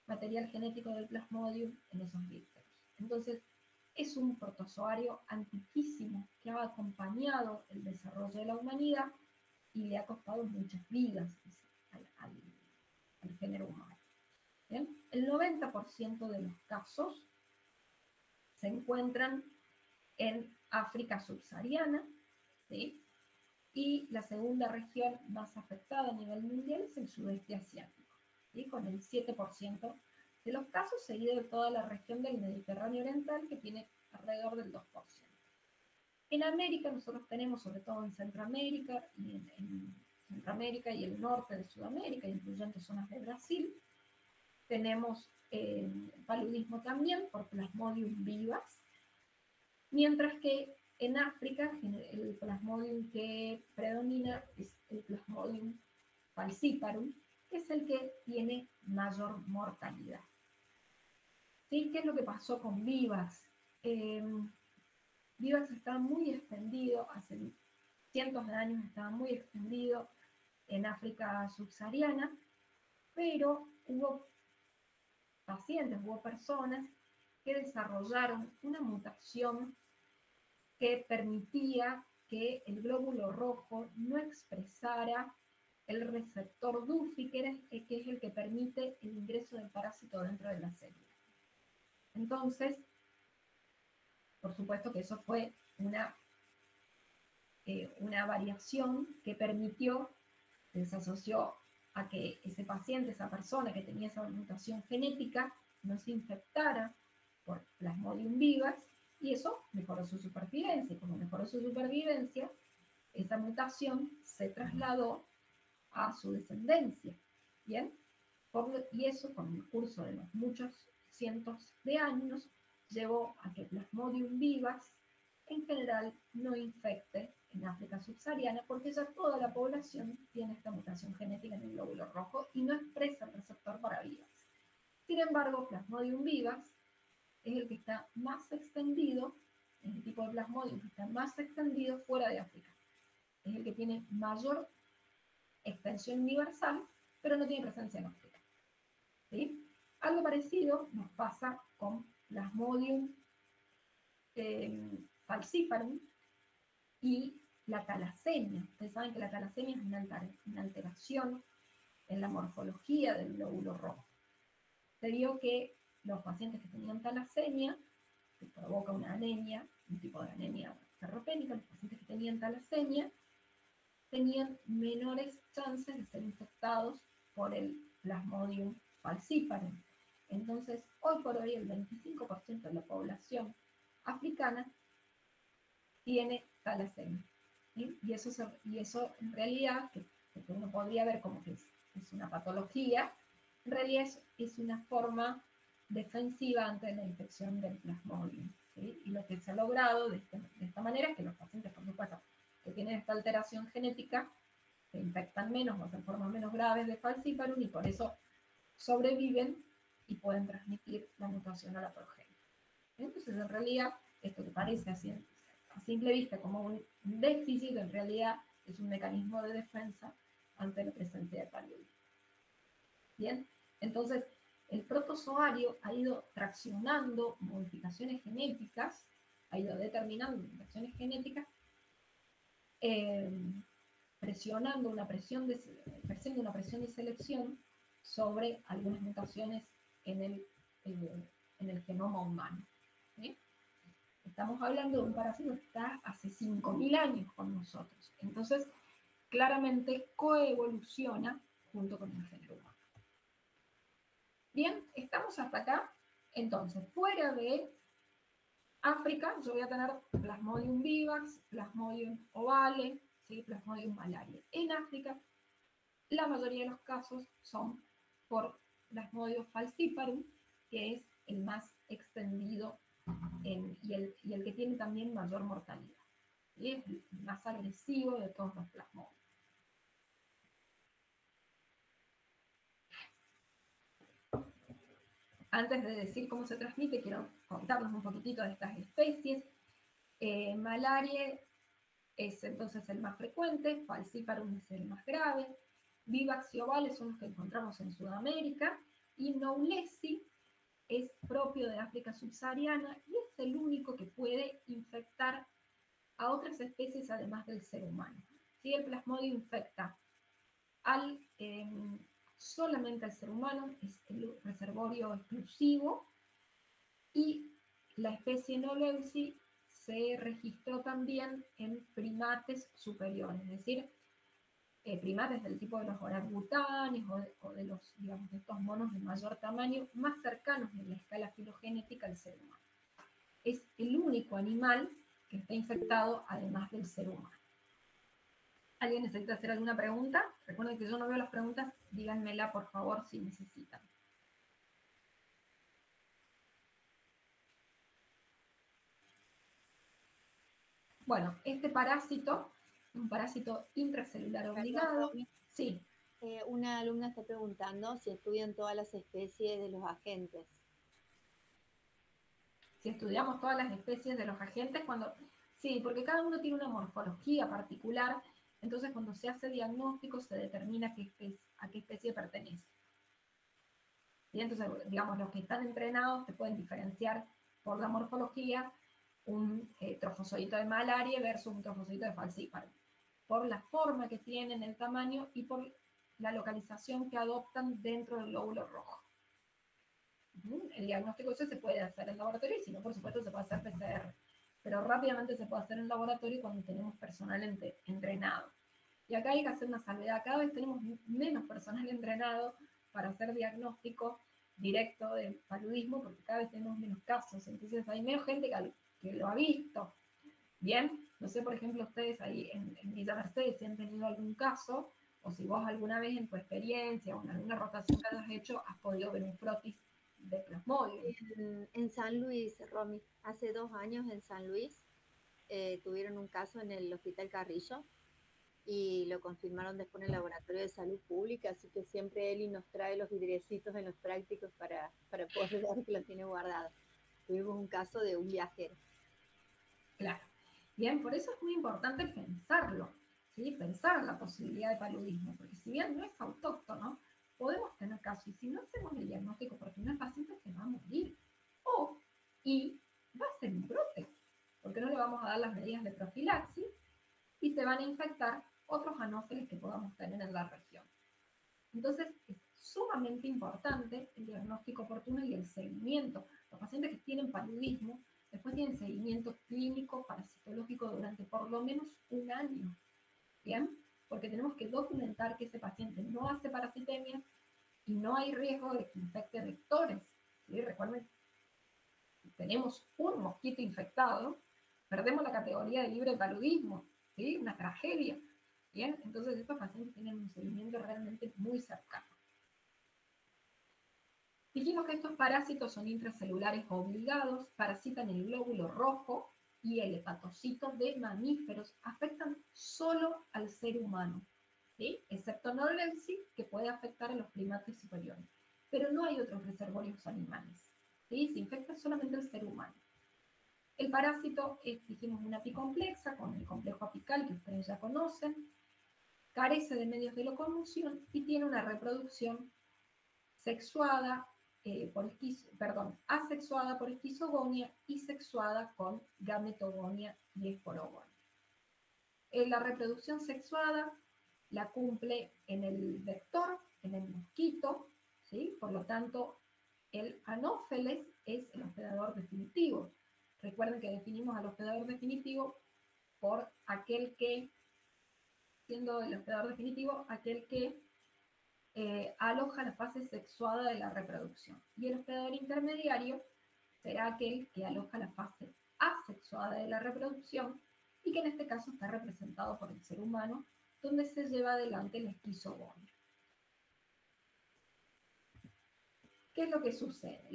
material genético del Plasmodium en esos dípteros. Entonces, es un protozoario antiquísimo que ha acompañado el desarrollo de la humanidad y le ha costado muchas vidas al género humano. ¿Bien? El 90% de los casos se encuentran en África subsahariana, ¿sí? Y la segunda región más afectada a nivel mundial es el sudeste asiático, ¿sí? Con el 7% de los casos, seguido de toda la región del Mediterráneo oriental, que tiene alrededor del 2%. En América nosotros tenemos, sobre todo en Centroamérica en Centroamérica y el norte de Sudamérica, incluyendo zonas de Brasil, tenemos paludismo también por Plasmodium vivax, mientras que en África el Plasmodium que predomina es el Plasmodium falciparum, que es el que tiene mayor mortalidad. ¿Sí? ¿Qué es lo que pasó con vivax? Vivax estaba muy extendido, hace cientos de años estaba muy extendido en África subsahariana, pero hubo pacientes, hubo personas que desarrollaron una mutación que permitía que el glóbulo rojo no expresara el receptor DUFI, que es el que permite el ingreso del parásito dentro de la célula. Entonces, por supuesto que eso fue una variación que permitió, que se asoció a que ese paciente, esa persona que tenía esa mutación genética, no se infectara por Plasmodium vivax, y eso mejoró su supervivencia. Y como mejoró su supervivencia, esa mutación se trasladó a su descendencia. ¿Bien? Y eso, con el curso de los muchos cientos de años, llevó a que Plasmodium vivax en general no infecte en África subsahariana, porque ya toda la población tiene esta mutación genética en el glóbulo rojo y no expresa el receptor para vivax. Sin embargo, Plasmodium vivax es el que está más extendido, es el tipo de Plasmodium que está más extendido fuera de África. Es el que tiene mayor extensión universal, pero no tiene presencia en África. ¿Sí? Algo parecido nos pasa con Plasmodium falciparum y la talasemia. Ustedes saben que la talasemia es una alteración en la morfología del glóbulo rojo. Se vio que los pacientes que tenían talasemia, que provoca una anemia, un tipo de anemia ferropénica, los pacientes que tenían talasemia tenían menores chances de ser infectados por el Plasmodium falciparum. Entonces, hoy por hoy el 25% de la población africana tiene talasemia. ¿Sí? Y eso en realidad, que uno podría ver como que es una patología, en realidad es una forma defensiva ante la infección del Plasmodium. ¿Sí? Y lo que se ha logrado de esta manera es que los pacientes, por supuesto, que tienen esta alteración genética, se infectan menos o se forman menos graves de falciparum y por eso sobreviven y pueden transmitir la mutación a la progenie. Entonces, en realidad, esto que parece así a simple vista como un déficit, en realidad es un mecanismo de defensa ante la presencia de paludismo. Bien, entonces el protozoario ha ido traccionando modificaciones genéticas, ha ido determinando modificaciones genéticas, ejerciendo una presión de selección sobre algunas mutaciones en el genoma humano. ¿Sí? Estamos hablando de un parásito que está hace 5.000 años con nosotros. Entonces, claramente coevoluciona junto con el género humano. Bien, estamos hasta acá. Entonces, fuera de África, yo voy a tener Plasmodium vivax, Plasmodium ovale, ¿sí? Plasmodium malaria. En África, la mayoría de los casos son por Plasmodium falciparum, que es el más extendido y el que tiene también mayor mortalidad. ¿Sí? Es el más agresivo de todos los plasmodios. Antes de decir cómo se transmite, quiero contarles un poquitito de estas especies. Malaria es entonces el más frecuente, falciparum es el más grave, vivax y ovale son los que encontramos en Sudamérica, y Knowlesi es propio de África subsahariana y es el único que puede infectar a otras especies además del ser humano. ¿Sí? El plasmodio infecta solamente al ser humano, es el reservorio exclusivo, y la especie Knowlesi se registró también en primates superiores, es decir, primates del tipo de los orangutanes o de los, digamos, de estos monos de mayor tamaño, más cercanos en la escala filogenética al ser humano. Es el único animal que esté infectado además del ser humano. ¿Alguien necesita hacer alguna pregunta? Recuerden que yo no veo las preguntas, díganmela por favor si necesitan. Bueno, este parásito, un parásito intracelular obligado. Perdón, Sí, una alumna está preguntando si estudian todas las especies de los agentes. si estudiamos todas las especies de los agentes, sí, porque cada uno tiene una morfología particular, entonces cuando se hace diagnóstico se determina a qué especie pertenece. Y entonces, digamos, los que están entrenados se pueden diferenciar por la morfología un trofozoito de malaria versus un trofozoito de falciparum, por la forma que tienen, el tamaño y por la localización que adoptan dentro del glóbulo rojo. El diagnóstico ese se puede hacer en laboratorio y si no, por supuesto, se puede hacer PCR. Pero rápidamente se puede hacer en laboratorio cuando tenemos personal entrenado. Y acá hay que hacer una salvedad. Cada vez tenemos menos personal entrenado para hacer diagnóstico directo de paludismo porque cada vez tenemos menos casos. Entonces hay menos gente que lo ha visto. Bien, no sé, por ejemplo, ustedes ahí en Villa Mercedes si han tenido algún caso o si vos alguna vez en tu experiencia o en alguna rotación que hayas hecho has podido ver un frotis de Plasmodium. En San Luis, Romy, hace 2 años en San Luis tuvieron un caso en el Hospital Carrillo y lo confirmaron después en el Laboratorio de Salud Pública, así que siempre Eli nos trae los vidriecitos en los prácticos para poder ver que los tiene guardados. Tuvimos un caso de un viajero. Claro. Bien, por eso es muy importante pensarlo, ¿sí? Pensar la posibilidad de paludismo, porque si bien no es autóctono, podemos tener casos, y si no hacemos el diagnóstico, porque no el paciente se va a morir, y va a ser un brote, porque no le vamos a dar las medidas de profilaxis, y se van a infectar otros anófeles que podamos tener en la región. Entonces, es sumamente importante el diagnóstico oportuno y el seguimiento. Los pacientes que tienen paludismo después tienen seguimiento clínico parasitológico durante por lo menos 1 año. ¿Bien? Porque tenemos que documentar que ese paciente no hace parasitemia y no hay riesgo de que infecte vectores. ¿Sí? Recuerden, si tenemos un mosquito infectado, perdemos la categoría de libre de paludismo. ¿Sí? Una tragedia. ¿Bien? Entonces estos pacientes tienen un seguimiento realmente muy cercano. Dijimos que estos parásitos son intracelulares obligados, parasitan el glóbulo rojo y el hepatocito de mamíferos, afectan solo al ser humano, ¿sí? Excepto Norwalk, que puede afectar a los primates superiores. Pero no hay otros reservorios animales, ¿sí? Se infecta solamente el ser humano. El parásito es, dijimos, una apicomplexa con el complejo apical que ustedes ya conocen, carece de medios de locomoción y tiene una reproducción asexuada por esquizogonia y sexuada con gametogonia y esporogonia. La reproducción sexuada la cumple en el vector, en el mosquito, ¿sí? Por lo tanto, el anófeles es el hospedador definitivo. Recuerden que definimos al hospedador definitivo por aquel que, siendo el hospedador definitivo, aquel que aloja la fase sexuada de la reproducción. Y el hospedador intermediario será aquel que aloja la fase asexuada de la reproducción y que en este caso está representado por el ser humano, donde se lleva adelante la esquizogonia. ¿Qué es lo que sucede?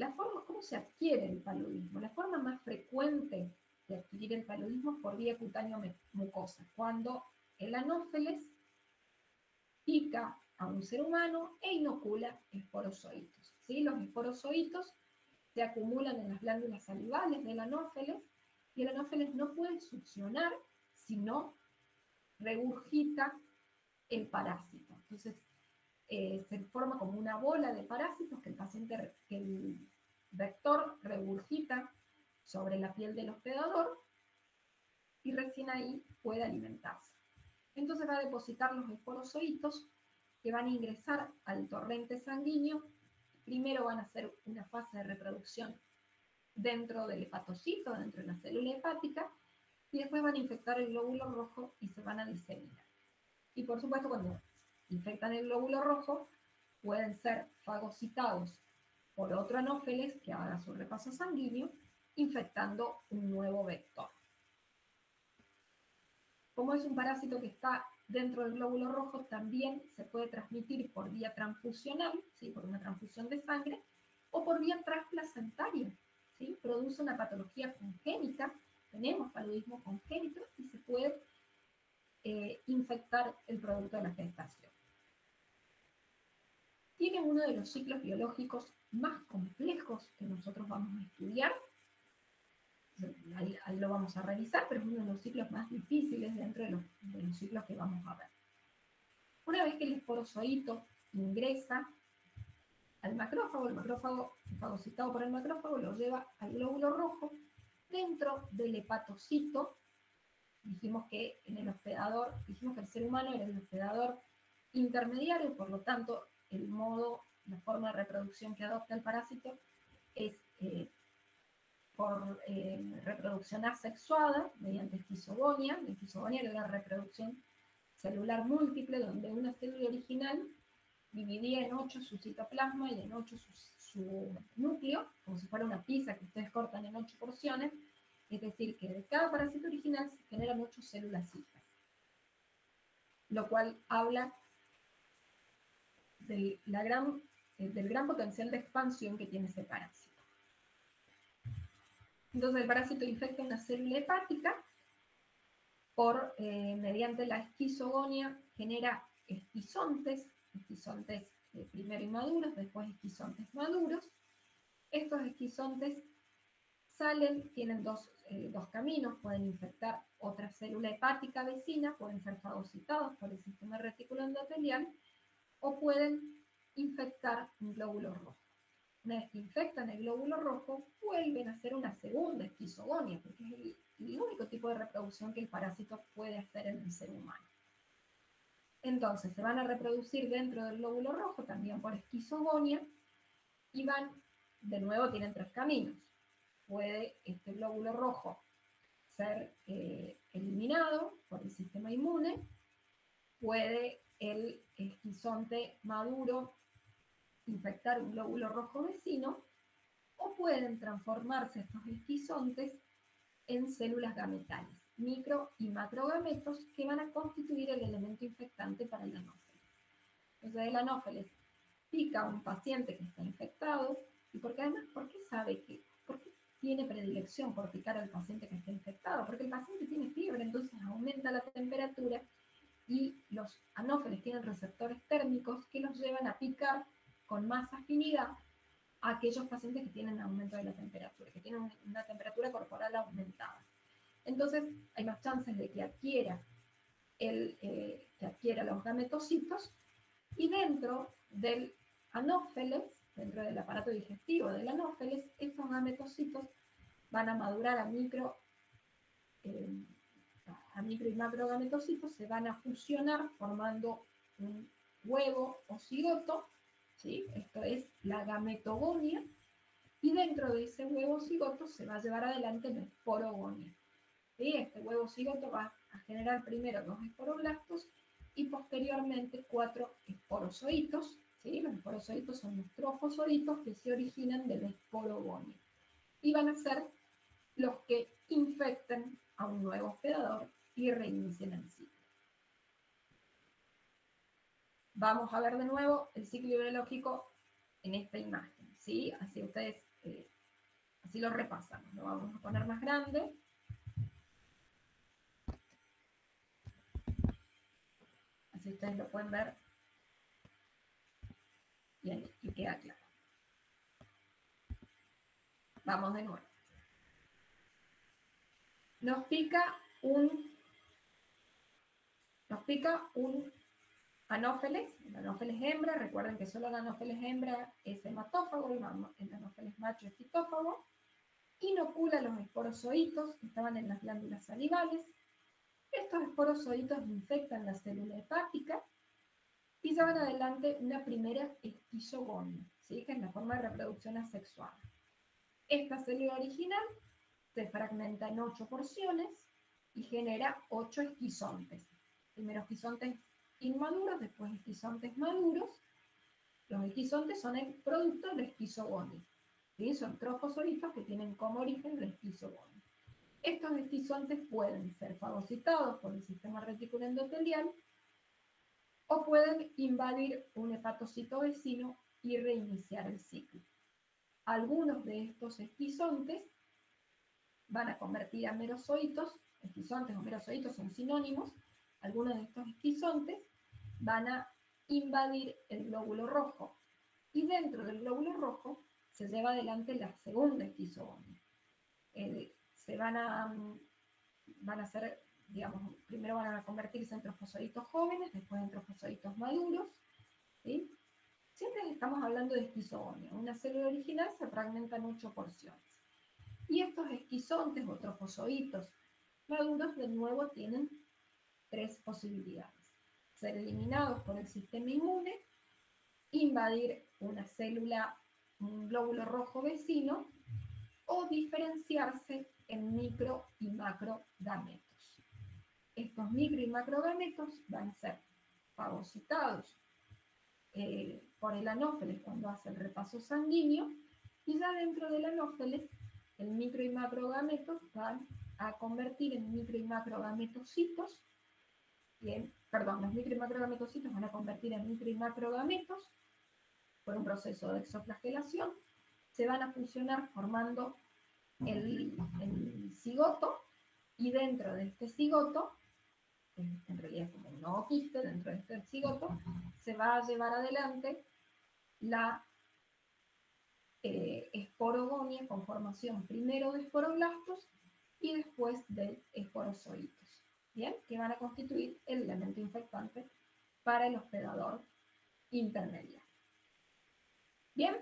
¿Cómo se adquiere el paludismo? La forma más frecuente de adquirir el paludismo es por vía cutáneo-mucosa, cuando el anófeles pica a un ser humano e inocula esporozoitos. ¿Sí? Los esporozoitos se acumulan en las glándulas salivales del anófeles y el anófeles no puede succionar si no regurgita el parásito. Entonces, se forma como una bola de parásitos que el vector regurgita sobre la piel del hospedador y recién ahí puede alimentarse. Entonces va a depositar los esporozoitos que van a ingresar al torrente sanguíneo. Primero van a hacer una fase de reproducción dentro del hepatocito, dentro de la célula hepática, y después van a infectar el glóbulo rojo y se van a diseminar. Y por supuesto, cuando infectan el glóbulo rojo, pueden ser fagocitados por otro anófeles que haga su repaso sanguíneo, infectando un nuevo vector. Como es un parásito que está dentro del glóbulo rojo, también se puede transmitir por vía transfusional, ¿sí? Por una transfusión de sangre, o por vía transplacentaria, ¿sí? Produce una patología congénita, tenemos paludismo congénito y se puede infectar el producto de la gestación. Tiene uno de los ciclos biológicos más complejos que nosotros vamos a estudiar. Ahí lo vamos a revisar, pero es uno de los ciclos más difíciles dentro de los ciclos que vamos a ver. Una vez que el esporozoito ingresa al macrófago, el macrófago fagocitado por el macrófago lo lleva al glóbulo rojo. Dentro del hepatocito, dijimos que en el hospedador, dijimos que el ser humano era el hospedador intermediario, por lo tanto, la forma de reproducción que adopta el parásito es por reproducción asexuada, mediante esquizogonia. La esquizogonia era la reproducción celular múltiple, donde una célula original dividía en 8 su citoplasma y en 8 su núcleo, como si fuera una pizza que ustedes cortan en 8 porciones, es decir, que de cada parásito original se generan 8 células hijas, lo cual habla del gran potencial de expansión que tiene ese parásito. Entonces el parásito infecta una célula hepática, mediante la esquizogonia genera esquizontes primero inmaduros, después esquizontes maduros. Estos esquizontes tienen dos caminos, pueden infectar otra célula hepática vecina, pueden ser fagocitados por el sistema reticulo endotelial, o pueden infectar un glóbulo rojo. Una vez que infectan el glóbulo rojo, vuelven a hacer una segunda esquizogonia, porque es el único tipo de reproducción que el parásito puede hacer en el ser humano. Entonces, se van a reproducir dentro del glóbulo rojo, también por esquizogonia, y de nuevo tienen 3 caminos. Puede este glóbulo rojo ser eliminado por el sistema inmune, puede el esquizonte maduro infectar un glóbulo rojo vecino, o pueden transformarse estos esquizontes en células gametales, micro y macrogametos, que van a constituir el elemento infectante para el anófeles. Entonces el anófeles pica a un paciente que está infectado, y porque además, ¿por qué tiene predilección por picar al paciente que está infectado? Porque el paciente tiene fiebre, entonces aumenta la temperatura, y los anófeles tienen receptores térmicos que los llevan a picar con más afinidad a aquellos pacientes que tienen aumento de la temperatura, que tienen una temperatura corporal aumentada. Entonces hay más chances de que adquiera los gametocitos, y dentro del anófeles, dentro del aparato digestivo del anófeles, estos gametocitos van a madurar a micro y macrogametocitos, se van a fusionar formando un huevo o cigoto, ¿sí? Esto es la gametogonia, y dentro de ese huevo cigoto se va a llevar adelante la esporogonia. ¿Sí? Este huevo cigoto va a generar primero 2 esporoblastos y posteriormente 4 esporozoitos. ¿Sí? Los esporozoitos son los trofosoritos que se originan de la esporogonia y van a ser los que infecten a un nuevo hospedador y reinicien el ciclo. Vamos a ver de nuevo el ciclo biológico en esta imagen, ¿sí? Así ustedes, así lo repasamos. Lo vamos a poner más grande. Así ustedes lo pueden ver y queda claro. Vamos de nuevo. Nos pica un anófeles, el anófeles hembra. Recuerden que solo el anófeles hembra es hematófago, el anófeles macho es citófago. Inocula los esporozoitos que estaban en las glándulas salivales. Estos esporozoitos infectan la célula hepática y llevan adelante una primera esquizogonia, ¿sí? Que es la forma de reproducción asexuada. Esta célula original se fragmenta en 8 porciones y genera 8 esquizontes. Primero esquizontes inmaduros, después esquizontes maduros. Los esquizontes son el producto de la esquizogonia, ¿sí? Son trofosoritos que tienen como origen la esquizogonia. Estos esquizontes pueden ser fagocitados por el sistema retículo endotelial o pueden invadir un hepatocito vecino y reiniciar el ciclo. Algunos de estos esquizontes van a convertir a merozoitos, esquizontes o merozoitos son sinónimos, algunos de estos esquizontes van a invadir el glóbulo rojo y dentro del glóbulo rojo se lleva adelante la segunda esquizogonia. Van a ser, digamos, primero van a convertirse en trofosoditos jóvenes, después en trofosoditos maduros, ¿sí? Siempre estamos hablando de esquizogonia. Una célula original se fragmenta en 8 porciones. Y estos esquizontes o trofosoditos maduros de nuevo tienen 3 posibilidades. Ser eliminados por el sistema inmune, invadir una célula, un glóbulo rojo vecino, o diferenciarse en micro y macrogametos. Estos micro y macrogametos van a ser fagocitados por el anófeles cuando hace el repaso sanguíneo, y ya dentro del anófeles el micro y macrogametos van a convertir en micro y macrogametocitos, los micro y macrogametocitos van a convertir en micro y macrogametos por un proceso de exoflagelación, se van a fusionar formando el cigoto, y dentro de este cigoto, en realidad es como un ooquiste, dentro de este cigoto, se va a llevar adelante la esporogonia con formación primero de esporoblastos y después de esporozoitos, ¿bien? Que van a constituir el elemento infectante para el hospedador intermediario. ¿Bien?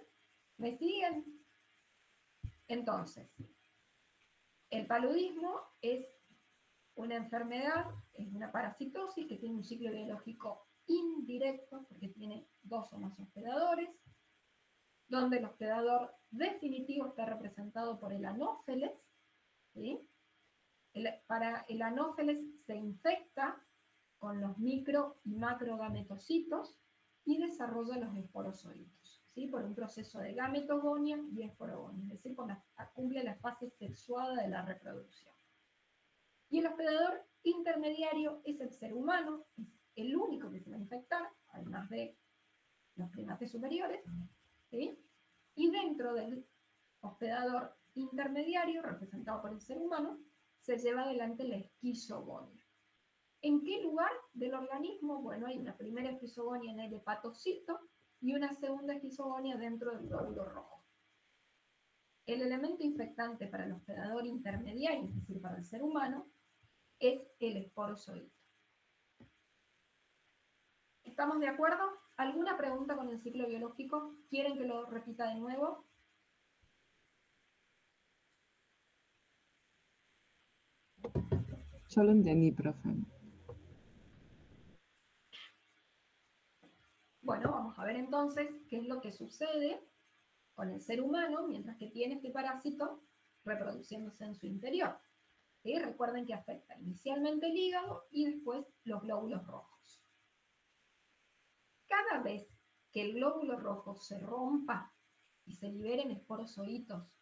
¿Me siguen? Entonces, el paludismo es una enfermedad, es una parasitosis que tiene un ciclo biológico indirecto porque tiene 2 o más hospedadores, donde el hospedador definitivo está representado por el anófeles, ¿sí? Para el anófeles se infecta con los micro y macrogametocitos y desarrolla los esporozoitos, ¿sí? Por un proceso de gametogonia y esporogonia, es decir, cumple la fase sexuada de la reproducción. Y el hospedador intermediario es el ser humano, es el único que se va a infectar, además de los primates superiores, ¿sí? Y dentro del hospedador intermediario, representado por el ser humano, se lleva adelante la esquizogonia. ¿En qué lugar del organismo? Bueno, hay una primera esquizogonia en el hepatocito y una segunda esquizogonia dentro del glóbulo rojo. El elemento infectante para el hospedador intermediario, es decir, para el ser humano, es el esporozoito. ¿Estamos de acuerdo? ¿Alguna pregunta con el ciclo biológico? ¿Quieren que lo repita de nuevo? Yo lo entendí, profe. Bueno, vamos a ver entonces qué es lo que sucede con el ser humano mientras que tiene este parásito reproduciéndose en su interior. ¿Sí? Recuerden que afecta inicialmente el hígado y después los glóbulos rojos. Cada vez que el glóbulo rojo se rompa y se liberen esporozoitos,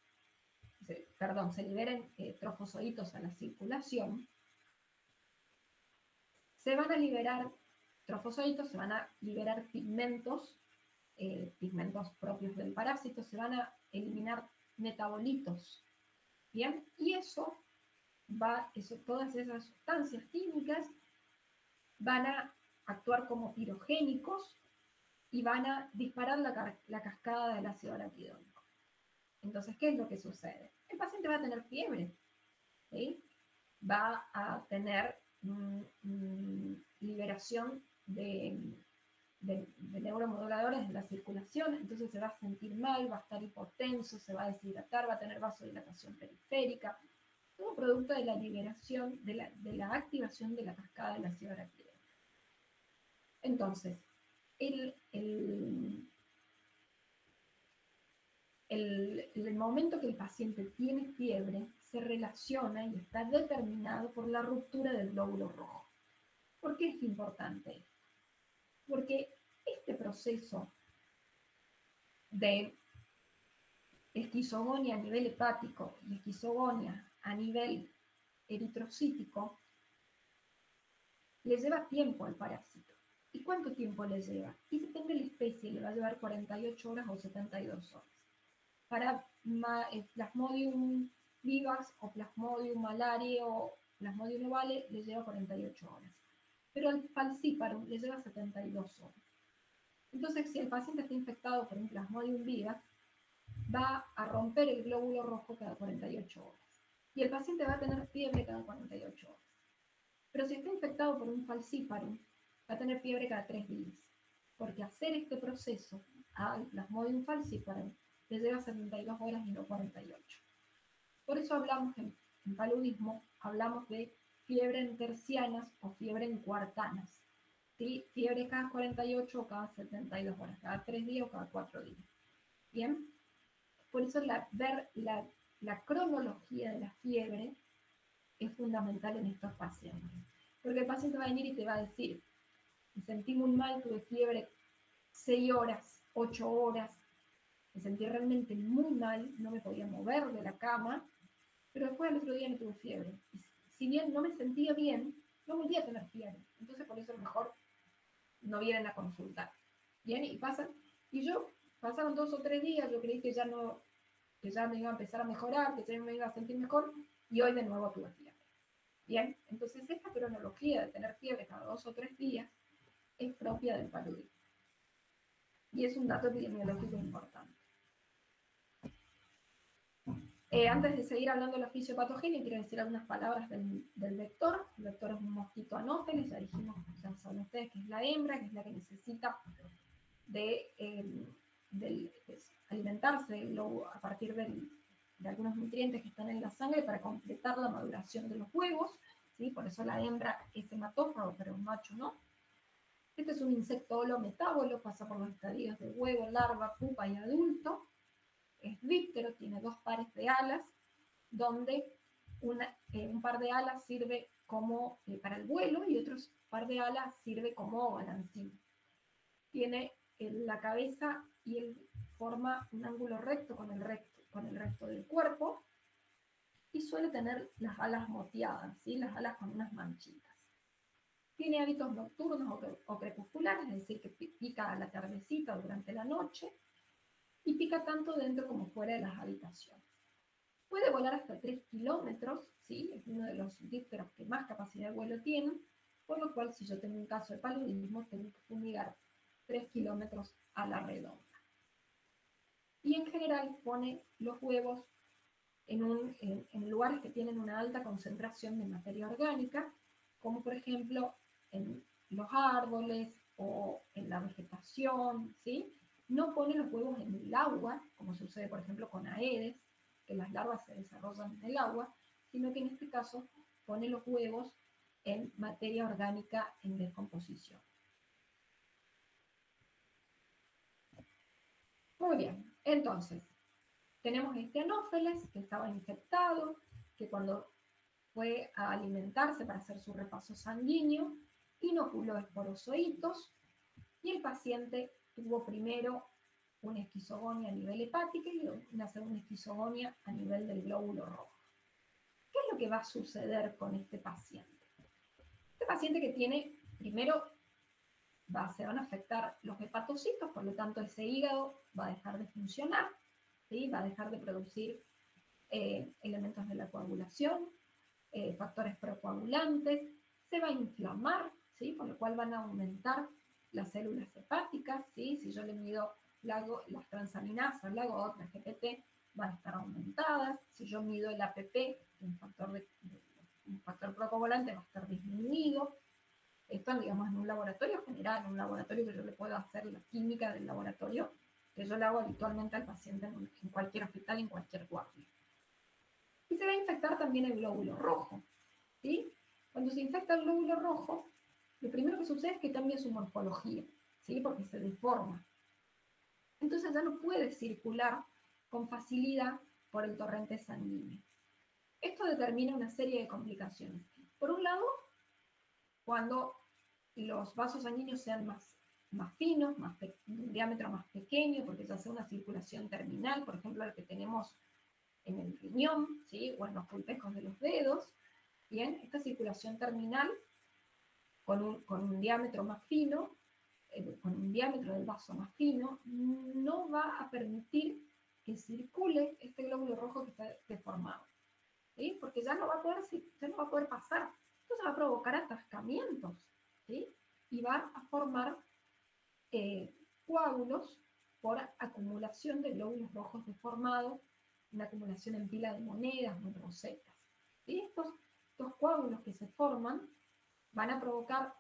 se liberen trofozoitos a la circulación, se van a liberar trofozoitos, se van a liberar pigmentos propios del parásito, se van a eliminar metabolitos, ¿bien? Y todas esas sustancias químicas van a actuar como pirogénicos y van a disparar la cascada del ácido araquidónico. Entonces, ¿qué es lo que sucede? El paciente va a tener fiebre, ¿sí? Va a tener liberación de neuromoduladores de la circulación, entonces se va a sentir mal, va a estar hipotenso, se va a deshidratar, va a tener vasodilatación periférica, todo producto de la liberación, de la activación de la cascada del ácido araquidónico. Entonces, el momento que el paciente tiene fiebre se relaciona y está determinado por la ruptura del glóbulo rojo. ¿Por qué es importante esto? Porque este proceso de esquizogonia a nivel hepático y esquizogonia a nivel eritrocítico, le lleva tiempo al parásito. ¿Y cuánto tiempo le lleva? Y depende de la especie, le va a llevar 48 horas o 72 horas. Para Plasmodium vivax o Plasmodium malariae o Plasmodium ovale le lleva 48 horas. Pero al falciparum le lleva 72 horas. Entonces, si el paciente está infectado por un Plasmodium vivax, va a romper el glóbulo rojo cada 48 horas. Y el paciente va a tener fiebre cada 48 horas. Pero si está infectado por un falciparum, va a tener fiebre cada 3 días. Porque hacer este proceso al Plasmodium falciparum le lleva 72 horas y no 48. Por eso hablamos en paludismo, hablamos de fiebre en tercianas o fiebre en cuartanas. ¿Sí? Fiebre cada 48 o cada 72 horas, cada 3 días o cada 4 días. ¿Bien? Por eso ver la cronología de la fiebre es fundamental en estos pacientes. Porque el paciente va a venir y te va a decir, me sentí muy mal, tuve fiebre 6 horas, 8 horas, me sentí realmente muy mal, no me podía mover de la cama, pero después al otro día no tuve fiebre. Y si bien no me sentía bien, no volví a tener fiebre. Entonces por eso a lo mejor no vienen a consultar. Bien, y pasaron 2 o 3 días, yo creí que ya me iba a empezar a mejorar, que ya me iba a sentir mejor, y hoy de nuevo tuve fiebre. Bien, entonces esta cronología de tener fiebre cada 2 o 3 días es propia del paludismo. Y es un dato epidemiológico importante. Antes de seguir hablando de la fisiopatogenia, quiero decir algunas palabras del vector. El vector es un mosquito anófeles, ya dijimos, ya saben ustedes que es la hembra, que es la que necesita de alimentarse a partir de algunos nutrientes que están en la sangre para completar la maduración de los huevos, ¿sí? Por eso la hembra es hematófago, pero el macho no. Este es un insecto holometábolo, pasa por los estadios de huevo, larva, pupa y adulto. Es díptero, tiene 2 pares de alas, donde un par de alas sirve como para el vuelo y otro par de alas sirve como balancín. Tiene la cabeza y forma un ángulo recto con el resto del cuerpo y suele tener las alas moteadas, ¿sí? Las alas con unas manchitas. Tiene hábitos nocturnos o crepusculares, es decir, que pica a la tardecita o durante la noche y pica tanto dentro como fuera de las habitaciones. Puede volar hasta 3 kilómetros, ¿sí? Es uno de los dípteros que más capacidad de vuelo tienen, por lo cual si yo tengo un caso de paludismo, tengo que fumigar 3 kilómetros a la redonda. Y en general pone los huevos en lugares que tienen una alta concentración de materia orgánica, como por ejemplo en los árboles o en la vegetación, ¿sí? No pone los huevos en el agua, como sucede por ejemplo con Aedes, que las larvas se desarrollan en el agua, sino que en este caso pone los huevos en materia orgánica en descomposición. Muy bien, entonces, tenemos este anófeles que estaba infectado, que cuando fue a alimentarse para hacer su repaso sanguíneo, inoculó esporozoitos y el paciente tuvo primero una esquizogonia a nivel hepático y una segunda esquizogonia a nivel del glóbulo rojo. ¿Qué es lo que va a suceder con este paciente? Este paciente que tiene, primero, se van a afectar los hepatocitos, por lo tanto ese hígado va a dejar de funcionar, ¿sí? Va a dejar de producir elementos de la coagulación, factores procoagulantes, se va a inflamar, ¿sí? Por lo cual van a aumentar las células hepáticas, ¿sí? Si yo le mido las transaminasas, la GOT, la GPT, van a estar aumentadas. Si yo mido el APP, un factor procoagulante, va a estar disminuido. Esto, digamos, en un laboratorio general, en un laboratorio que yo le puedo hacer la química del laboratorio, que yo le hago habitualmente al paciente en cualquier hospital, en cualquier guardia. Y se va a infectar también el glóbulo rojo, ¿sí? Cuando se infecta el glóbulo rojo, lo primero que sucede es que cambia su morfología, ¿sí? Porque se deforma. Entonces ya no puede circular con facilidad por el torrente sanguíneo. Esto determina una serie de complicaciones. Por un lado, cuando los vasos sanguíneos sean más finos, de un diámetro más pequeño, porque ya sea una circulación terminal, por ejemplo, el que tenemos en el riñón, ¿sí? O en los pulpejos de los dedos, Bien, esta circulación terminal con un diámetro más fino, con un diámetro del vaso más fino, no va a permitir que circule este glóbulo rojo que está deformado, ¿sí? Porque ya no va a poder pasar. Entonces va a provocar atascamientos, ¿sí? Y va a formar coágulos por acumulación de glóbulos rojos deformados, una acumulación en pila de monedas o en rosetas. ¿Sí? Estos coágulos que se forman van a provocar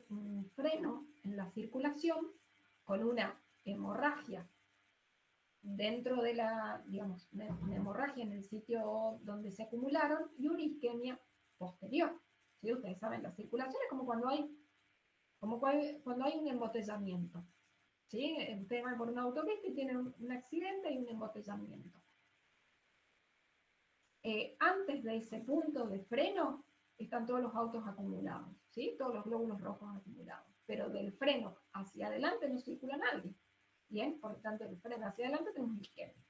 un freno en la circulación con una hemorragia dentro de una hemorragia en el sitio donde se acumularon y una isquemia posterior. ¿Sí? Ustedes saben, la circulación es como cuando hay un embotellamiento. ¿Sí? Ustedes van por una autopista y tienen un accidente y un embotellamiento. Antes de ese punto de freno están todos los autos acumulados, ¿sí? Todos los glóbulos rojos acumulados. Pero del freno hacia adelante no circula nadie. Bien, por lo tanto, del freno hacia adelante tenemos isquemia.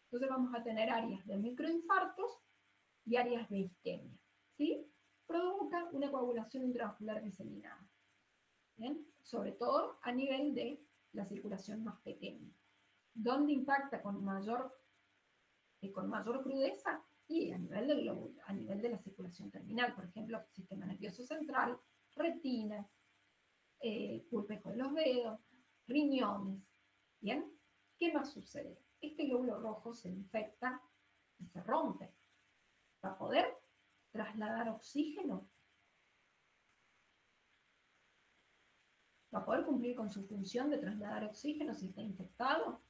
Entonces vamos a tener áreas de microinfartos y áreas de isquemia, ¿sí? Provoca una coagulación intravascular diseminada. ¿Bien? Sobre todo a nivel de la circulación más pequeña. ¿Dónde impacta con mayor crudeza? Y a nivel de la circulación terminal, por ejemplo, sistema nervioso central, retina, pulpejo de los dedos, riñones. ¿Bien? ¿Qué más sucede? Este glóbulo rojo se infecta y se rompe. ¿Va a poder trasladar oxígeno? ¿Va a poder cumplir con su función de trasladar oxígeno si está infectado?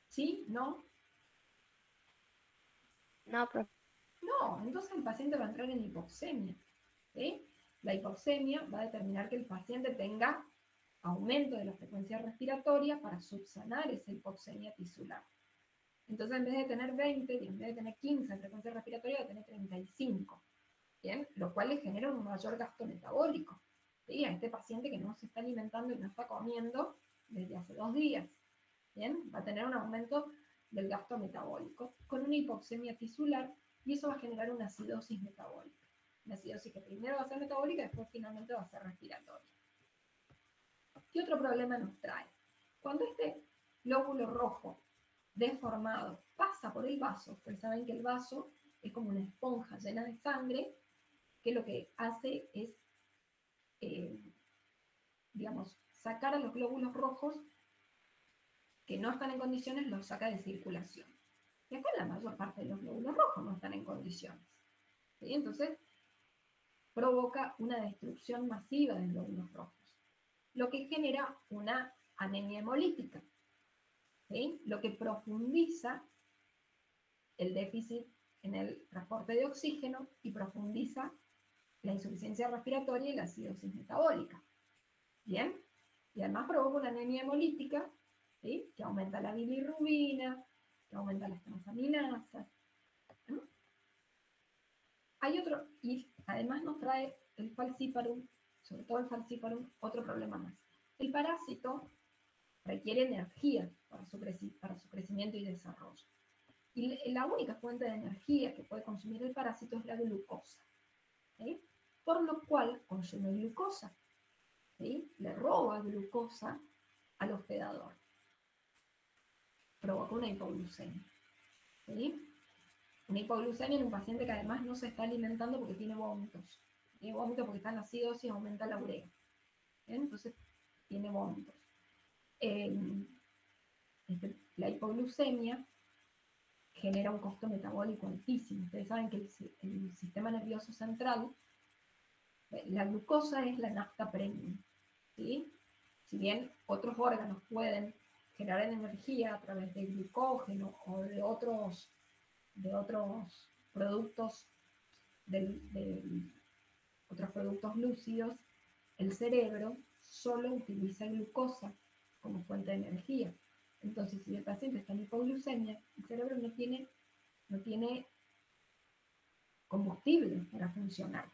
¿Sí? ¿No? No, profe. No, entonces el paciente va a entrar en hipoxemia. ¿Sí? La hipoxemia va a determinar que el paciente tenga aumento de la frecuencia respiratoria para subsanar esa hipoxemia tisular. Entonces, en vez de tener 20, y en vez de tener 15 de frecuencia respiratoria, va a tener 35. ¿Bien? Lo cual le genera un mayor gasto metabólico. ¿Sí? A este paciente que no se está alimentando y no está comiendo desde hace 2 días. ¿Bien? Va a tener un aumento del gasto metabólico con una hipoxemia tisular y eso va a generar una acidosis metabólica. Una acidosis que primero va a ser metabólica y después finalmente va a ser respiratoria. ¿Qué otro problema nos trae? Cuando este glóbulo rojo deformado pasa por el vaso, ustedes saben que el vaso es como una esponja llena de sangre, que lo que hace es, sacar a los glóbulos rojos que no están en condiciones, los saca de circulación. Y acá la mayor parte de los glóbulos rojos no están en condiciones. ¿Sí? Entonces, provoca una destrucción masiva de glóbulos rojos, lo que genera una anemia hemolítica, ¿sí? Lo que profundiza el déficit en el transporte de oxígeno y profundiza la insuficiencia respiratoria y la acidosis metabólica. ¿Bien? Y además provoca una anemia hemolítica, ¿sí? Que aumenta la bilirrubina, que aumenta las transaminasas. ¿No? Hay otro, y además nos trae el falciparum, sobre todo el falciparum, otro problema más. El parásito requiere energía para su crecimiento y desarrollo. Y la única fuente de energía que puede consumir el parásito es la glucosa. ¿Sí? Por lo cual consume glucosa. ¿Sí? Le roba glucosa al hospedador. Provoca una hipoglucemia. ¿Sí? Una hipoglucemia en un paciente que además no se está alimentando porque tiene vómitos. Tiene vómitos porque está en acidosis y aumenta la urea. ¿Bien? Entonces tiene vómitos. La hipoglucemia genera un costo metabólico altísimo. Ustedes saben que el sistema nervioso central, la glucosa es la nafta premium. ¿Sí? Si bien otros órganos pueden generar energía a través de glucógeno o de otros productos otros productos lúcidos, el cerebro solo utiliza glucosa como fuente de energía. Entonces, si el paciente está en hipoglucemia, el cerebro no tiene combustible para funcionar.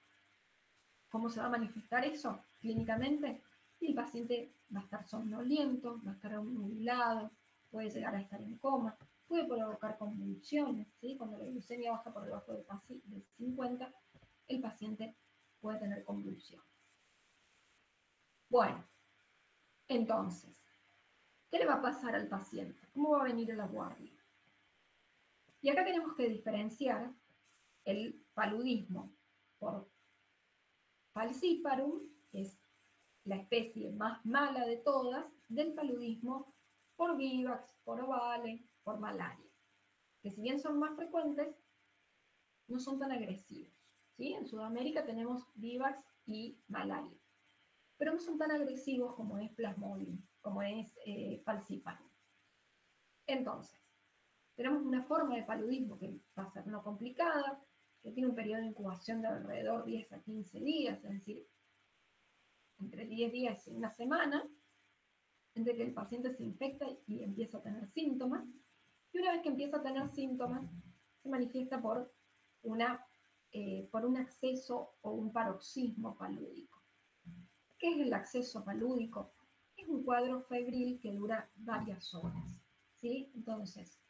¿Cómo se va a manifestar eso clínicamente? Y el paciente va a estar somnoliento, va a estar nublado, puede llegar a estar en coma. puede provocar convulsiones, ¿sí? Cuando la glucemia baja por debajo de 50, el paciente puede tener convulsiones. Bueno, entonces, ¿qué le va a pasar al paciente? ¿Cómo va a venir a la guardia? Y acá tenemos que diferenciar el paludismo por falciparum, que es la especie más mala de todas, del paludismo por vivax, por ovale, por malaria, que si bien son más frecuentes, no son tan agresivos, ¿sí? En Sudamérica tenemos vivax y malaria, pero no son tan agresivos como es plasmodium, como es falciparum. Entonces, tenemos una forma de paludismo que va a ser no complicada, que tiene un periodo de incubación de alrededor 10 a 15 días, es decir, entre 10 días y una semana, entre que el paciente se infecta y empieza a tener síntomas. Y una vez que empieza a tener síntomas, se manifiesta por un acceso o un paroxismo palúdico. ¿Qué es el acceso palúdico? Es un cuadro febril que dura varias horas, ¿sí? Entonces,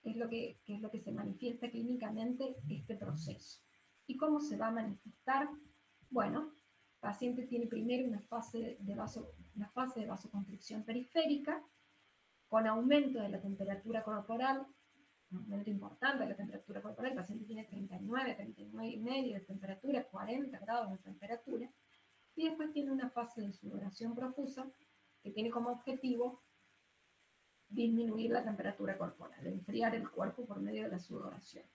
¿qué es lo que se manifiesta clínicamente este proceso? ¿Y cómo se va a manifestar? Bueno, el paciente tiene primero una fase de vasoconstricción periférica, con aumento de la temperatura corporal, un aumento importante de la temperatura corporal, el paciente tiene 39, 39,5 de temperatura, 40 grados de temperatura, y después tiene una fase de sudoración profusa que tiene como objetivo disminuir la temperatura corporal, enfriar el cuerpo por medio de la sudoración.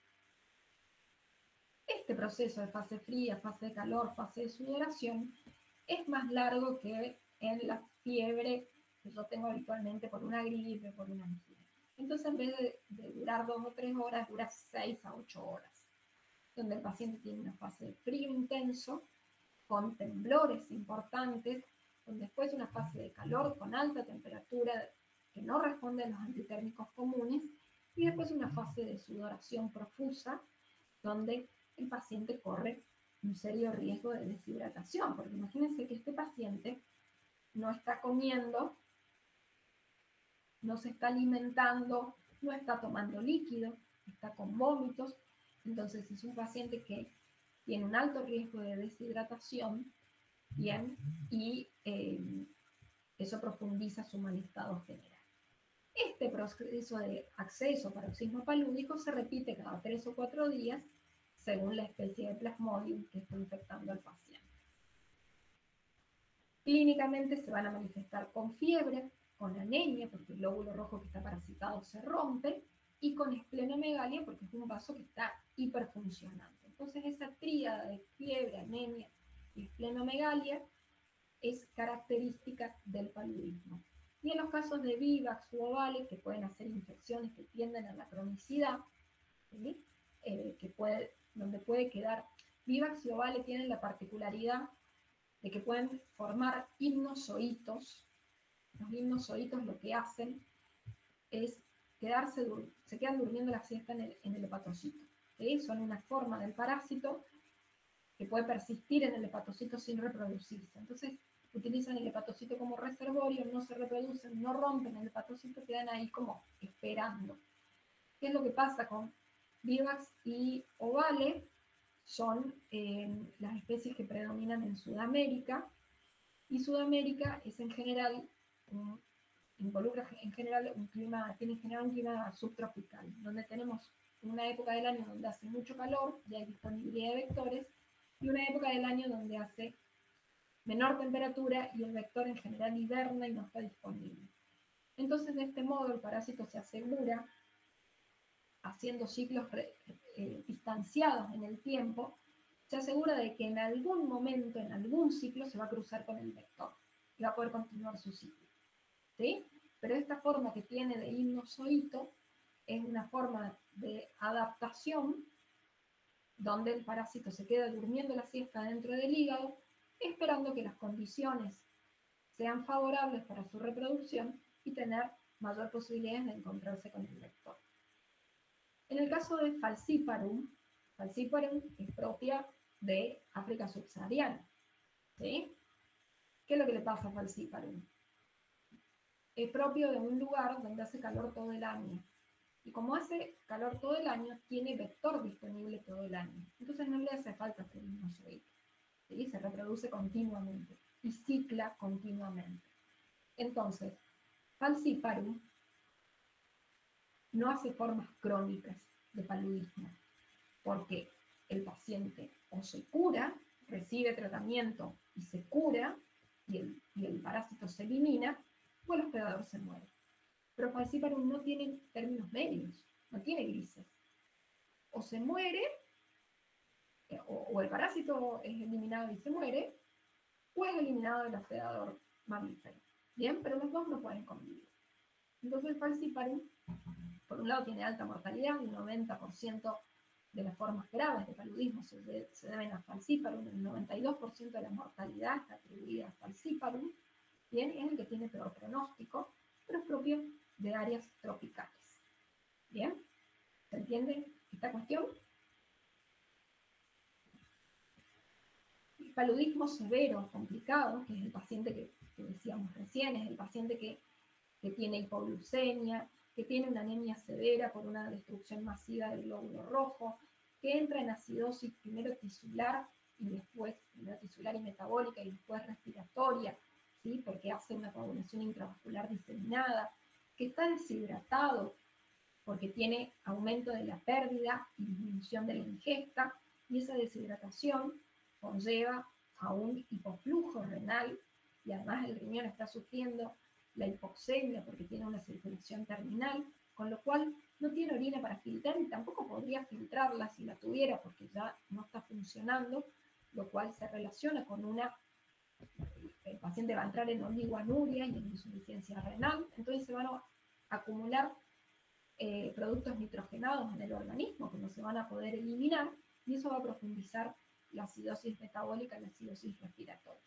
Este proceso de fase fría, fase de calor, fase de sudoración es más largo que en la fiebre que yo tengo habitualmente por una gripe, por una angina. Entonces, en vez de durar 2 o 3 horas, dura 6 a 8 horas, donde el paciente tiene una fase de frío intenso, con temblores importantes, donde después una fase de calor con alta temperatura que no responde a los antitérmicos comunes, y después una fase de sudoración profusa, donde el paciente corre un serio riesgo de deshidratación, porque imagínense que este paciente no está comiendo, no se está alimentando, no está tomando líquido, está con vómitos, entonces es un paciente que tiene un alto riesgo de deshidratación, bien, y eso profundiza su mal estado general. Este proceso de acceso paroxismo palúdico se repite cada 3 o 4 días según la especie de plasmodium que está infectando al paciente. Clínicamente se van a manifestar con fiebre, con anemia, porque el glóbulo rojo que está parasitado se rompe, y con esplenomegalia, porque es un vaso que está hiperfuncionando. Entonces, esa tríada de fiebre, anemia y esplenomegalia es característica del paludismo. Y en los casos de vivax u ovales, que pueden hacer infecciones que tienden a la cronicidad, ¿sí? Donde puede quedar, vivax y ovales tienen la particularidad de que pueden formar hipnozoitos. Los hipnozoitos lo que hacen es se quedan durmiendo la siesta en el hepatocito. ¿Sí? Son una forma del parásito que puede persistir en el hepatocito sin reproducirse. Entonces, utilizan el hepatocito como reservorio, no se reproducen, no rompen el hepatocito, quedan ahí como esperando. ¿Qué es lo que pasa con vivax y ovale? Son las especies que predominan en Sudamérica, y Sudamérica es en general, involucra en general tiene en general un clima subtropical, donde tenemos una época del año donde hace mucho calor y hay disponibilidad de vectores, y una época del año donde hace menor temperatura y el vector en general hiberna y no está disponible. Entonces, de este modo, el parásito se asegura, haciendo ciclos distanciados en el tiempo, se asegura de que en algún momento, en algún ciclo, se va a cruzar con el vector y va a poder continuar su ciclo. ¿Sí? Pero esta forma que tiene de hipnozoito es una forma de adaptación donde el parásito se queda durmiendo la siesta dentro del hígado, esperando que las condiciones sean favorables para su reproducción y tener mayor posibilidad de encontrarse con el vector. En el caso de falciparum es propia de África subsahariana. ¿Sí? ¿Qué es lo que le pasa a falciparum? Es propio de un lugar donde hace calor todo el año. Y como hace calor todo el año, tiene vector disponible todo el año. Entonces no le hace falta hacer un mozoito. ¿Sí? Se reproduce continuamente y cicla continuamente. Entonces, Falciparum no hace formas crónicas de paludismo, porque el paciente o se cura, recibe tratamiento y se cura, y el parásito se elimina, o el hospedador se muere. Pero Falciparum no tiene términos medios, no tiene grises. O se muere, o el parásito es eliminado y se muere, o es eliminado el hospedador mamífero. Bien, pero los dos no pueden convivir. Entonces Falciparum, por un lado, tiene alta mortalidad, el 90% de las formas graves de paludismo se deben a Falciparum, el 92% de la mortalidad está atribuida a Falciparum, bien, es el que tiene peor pronóstico, pero es propio de áreas tropicales. Bien, ¿se entiende esta cuestión? El paludismo severo, complicado, que es el paciente que decíamos recién, es el paciente que tiene hipoglucemia, que tiene una anemia severa por una destrucción masiva del glóbulo rojo, que entra en acidosis primero tisular y después, primero tisular y metabólica y después respiratoria, ¿sí? Porque hace una coagulación intravascular diseminada, que está deshidratado porque tiene aumento de la pérdida y disminución de la ingesta, y esa deshidratación conlleva a un hipoflujo renal, y además el riñón está sufriendo la hipoxemia porque tiene una circulación terminal, con lo cual no tiene orina para filtrar y tampoco podría filtrarla si la tuviera porque ya no está funcionando, lo cual se relaciona con el paciente va a entrar en oligoanuria y en insuficiencia renal, entonces se van a acumular productos nitrogenados en el organismo que no se van a poder eliminar y eso va a profundizar la acidosis metabólica y la acidosis respiratoria.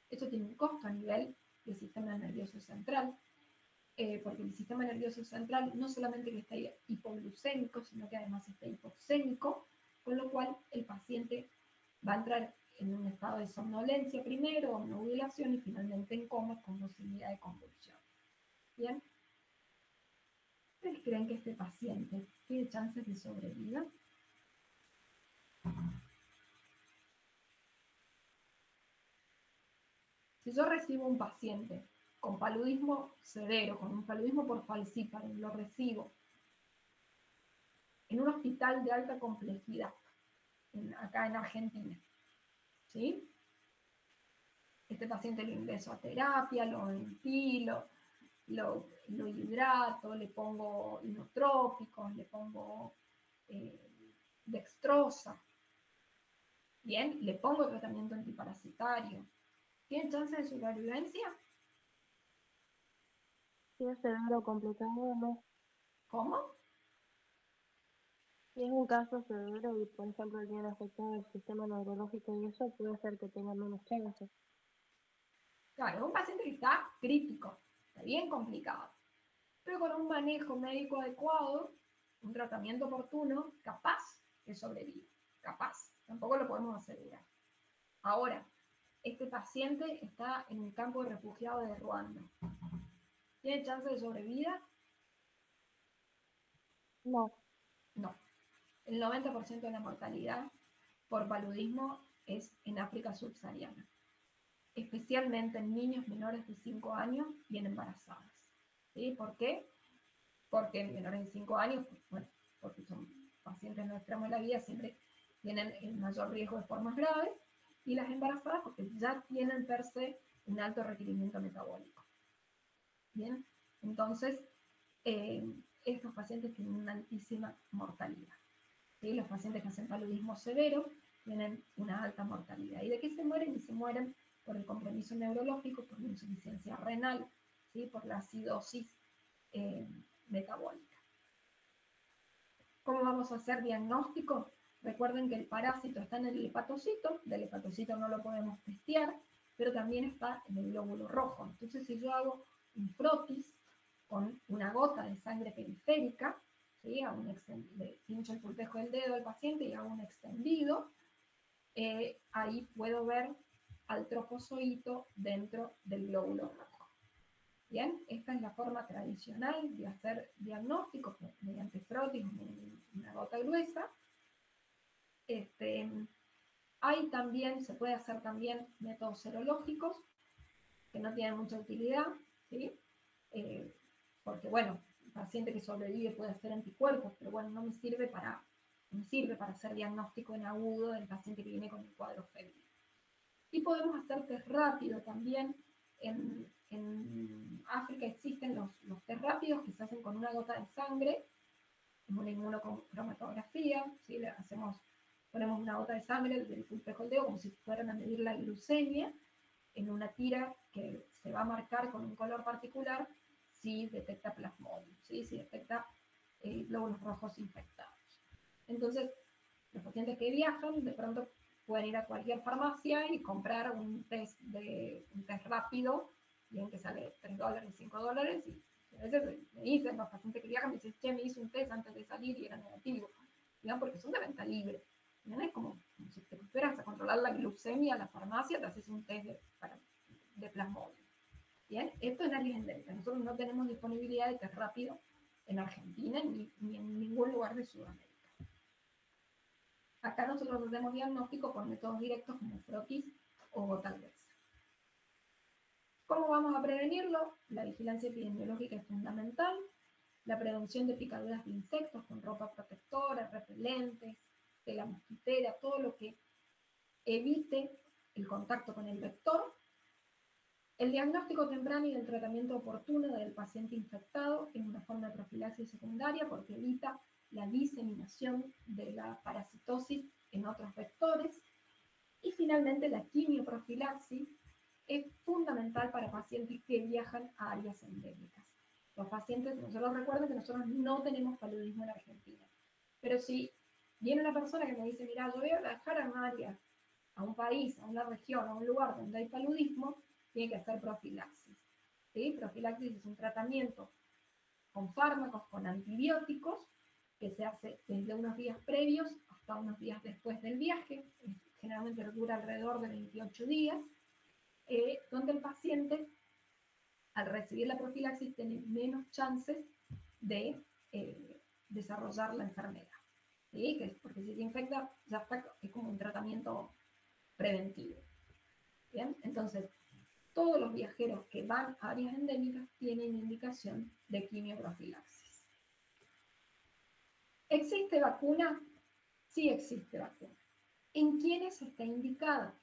Eso tiene un costo a nivel del sistema nervioso central, porque el sistema nervioso central no solamente que está hipoglucémico, sino que además está hipoxémico, con lo cual el paciente va a entrar en un estado de somnolencia primero, obnubilación y finalmente en coma con posibilidad de convulsión. ¿Bien? ¿Ustedes creen que este paciente tiene chances de sobrevivir? Si yo recibo un paciente con paludismo severo, con un paludismo por Falciparum, lo recibo en un hospital de alta complejidad, acá en Argentina, ¿sí? Este paciente lo ingreso a terapia, lo ventilo, lo hidrato, le pongo inotrópicos, le pongo dextrosa, bien, le pongo tratamiento antiparasitario. ¿Tiene chance de supervivencia? Si es severo o complicado, no. ¿Cómo? Si es un caso severo y, por ejemplo, tiene afectado el sistema neurológico y eso, puede ser que tenga menos chances. Claro, es un paciente que está crítico, está bien complicado, pero con un manejo médico adecuado, un tratamiento oportuno, capaz que sobrevive, capaz, tampoco lo podemos asegurar. Ahora, este paciente está en un campo de refugiados de Ruanda. ¿Tiene chance de sobrevida? No. No. El 90% de la mortalidad por paludismo es en África subsahariana, especialmente en niños menores de 5 años y en embarazadas. ¿Sí? ¿Por qué? Porque en menores de 5 años, pues, bueno, porque son pacientes no extremos de la vida, siempre tienen el mayor riesgo de formas graves, y las embarazadas porque ya tienen per se un alto requerimiento metabólico. Bien, entonces estos pacientes tienen una altísima mortalidad. ¿Sí? Los pacientes que hacen paludismo severo tienen una alta mortalidad. ¿Y de qué se mueren? Y se mueren por el compromiso neurológico, por la insuficiencia renal, ¿sí? Por la acidosis metabólica. ¿Cómo vamos a hacer diagnóstico? Recuerden que el parásito está en el hepatocito, del hepatocito no lo podemos testear, pero también está en el glóbulo rojo. Entonces, si yo hago un frotis con una gota de sangre periférica, ¿sí? Le pincho el pulpejo del dedo al paciente y hago un extendido, ahí puedo ver al trofozoito dentro del glóbulo rojo. Bien, esta es la forma tradicional de hacer diagnósticos mediante frotis, una gota gruesa. Hay también, se puede hacer también métodos serológicos que no tienen mucha utilidad, ¿sí? Porque bueno, el paciente que sobrevive puede hacer anticuerpos, pero bueno, no me sirve para hacer diagnóstico en agudo del paciente que viene con el cuadro febril. Y podemos hacer test rápido también. En África existen los test rápidos que se hacen con una gota de sangre, una inmunocromatografía, ¿sí? Ponemos una gota de sangre del pulpejo del dedo como si fueran a medir la glucemia en una tira que se va a marcar con un color particular si detecta plasmodium, ¿sí? Si detecta glóbulos rojos infectados. Entonces, los pacientes que viajan de pronto pueden ir a cualquier farmacia y comprar un test rápido, bien que sale $3, $5, y a veces me dicen los pacientes que viajan, me dicen, che, me hice un test antes de salir y era negativo, ¿bien? Porque son de venta libre. ¿Bien? Es como si te fueras a controlar la glucemia a la farmacia, te haces un test de plasmodium. ¿Bien? Esto en áreas endémicas. Nosotros no tenemos disponibilidad de test rápido en Argentina ni en ningún lugar de Sudamérica. Acá nosotros hacemos diagnóstico por métodos directos como frotis o gota gruesa. ¿Cómo vamos a prevenirlo? La vigilancia epidemiológica es fundamental. La prevención de picaduras de insectos con ropa protectora, repelentes, tela mosquitera, todo lo que evite el contacto con el vector. El diagnóstico temprano y el tratamiento oportuno del paciente infectado es una forma de profilaxis secundaria porque evita la diseminación de la parasitosis en otros vectores. Y finalmente la quimioprofilaxis es fundamental para pacientes que viajan a áreas endémicas. Los pacientes, nosotros recuerden que nosotros no tenemos paludismo en Argentina, pero si viene una persona que me dice, mira, yo voy a viajar a un área, a un país, a una región, a un lugar donde hay paludismo, tiene que hacer profilaxis. ¿Sí? Profilaxis es un tratamiento con fármacos, con antibióticos, que se hace desde unos días previos hasta unos días después del viaje, generalmente dura alrededor de 28 días, donde el paciente, al recibir la profilaxis, tiene menos chances de desarrollar la enfermedad. ¿Sí? Porque si se infecta, ya está, es como un tratamiento preventivo. ¿Bien? Entonces, todos los viajeros que van a áreas endémicas tienen indicación de quimioprofilaxis. ¿Existe vacuna? Sí existe vacuna. ¿En quiénes está indicada?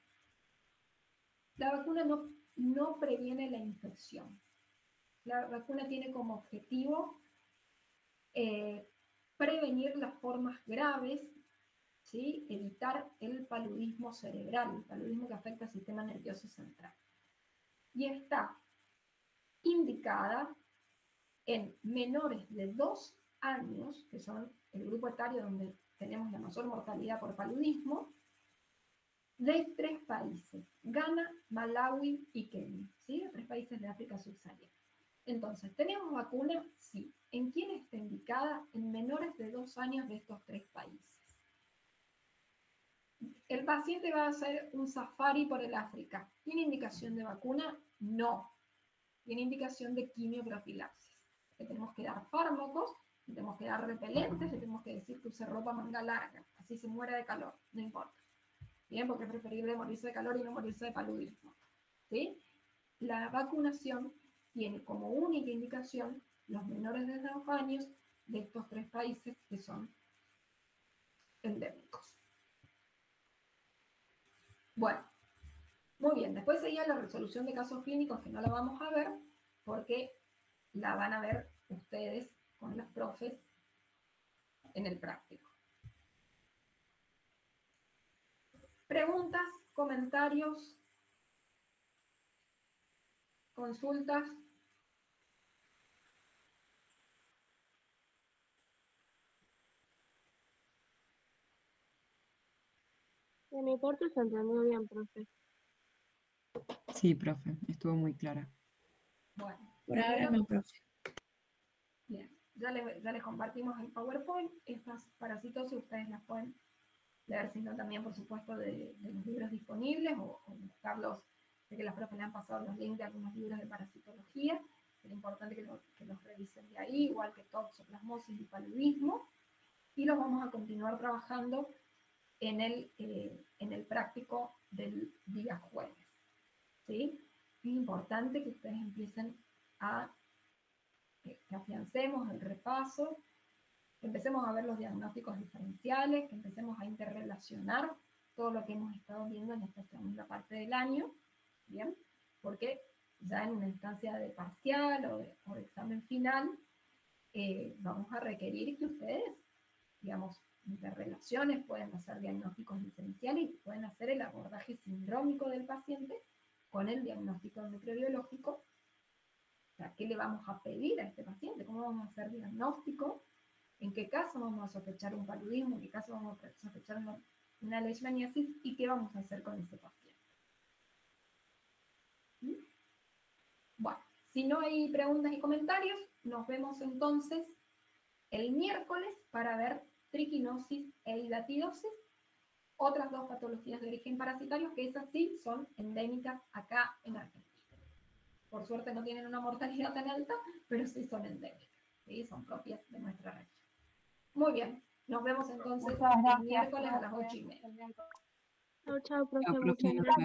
La vacuna no previene la infección. La vacuna tiene como objetivo prevenir las formas graves, ¿sí? Evitar el paludismo cerebral, el paludismo que afecta al sistema nervioso central. Y está indicada en menores de 2 años, que son el grupo etario donde tenemos la mayor mortalidad por paludismo, de 3 países, Ghana, Malawi y Kenia, ¿sí? 3 países de África subsahariana. Entonces, ¿tenemos vacuna? Sí. ¿En quién está indicada? En menores de 2 años de estos 3 países. El paciente va a hacer un safari por el África. ¿Tiene indicación de vacuna? No. Tiene indicación de quimioprofilaxis. Le tenemos que dar fármacos, le tenemos que dar repelentes, le tenemos que decir que use ropa manga larga, así se muere de calor, no importa. Bien, porque es preferible morirse de calor y no morirse de paludismo. ¿Sí? La vacunación tiene como única indicación los menores de 2 años de estos 3 países que son endémicos. Bueno, muy bien. Después seguía la resolución de casos clínicos que no la vamos a ver porque la van a ver ustedes con los profes en el práctico. Preguntas, comentarios, consultas. De mi parte se entendió bien, profe. Sí, profe, estuvo muy clara. Bueno, Por ahora no, profe. Bien, ya les compartimos el PowerPoint. Estas parasitosis ustedes las pueden leer, sino también, por supuesto, de los libros disponibles o buscarlos. Sé que las profes le han pasado los links de algunos libros de parasitología. importante que los revisen de ahí, igual que toxoplasmosis y paludismo, y los vamos a continuar trabajando en el práctico del día jueves. ¿Sí? Es importante que ustedes empiecen que afiancemos el repaso, que empecemos a ver los diagnósticos diferenciales, que empecemos a interrelacionar todo lo que hemos estado viendo en esta segunda parte del año, ¿bien? Porque ya en una instancia de parcial o de examen final, vamos a requerir que ustedes, digamos, interrelaciones, pueden hacer diagnósticos diferenciales y pueden hacer el abordaje sindrómico del paciente con el diagnóstico microbiológico. O sea, ¿qué le vamos a pedir a este paciente? ¿Cómo vamos a hacer diagnóstico? ¿En qué caso vamos a sospechar un paludismo? ¿En qué caso vamos a sospechar una leishmaniasis? ¿Y qué vamos a hacer con ese paciente? ¿Sí? Bueno, si no hay preguntas y comentarios, nos vemos entonces el miércoles para ver triquinosis e hidatidosis, otras dos patologías de origen parasitario que esas sí son endémicas acá en Argentina. Por suerte no tienen una mortalidad tan alta, pero sí son endémicas, ¿sí? Son propias de nuestra región. Muy bien, nos vemos entonces el miércoles a las 8:30. Chao, chao, profe. Chao, profe, Muchas nos gracias. vemos.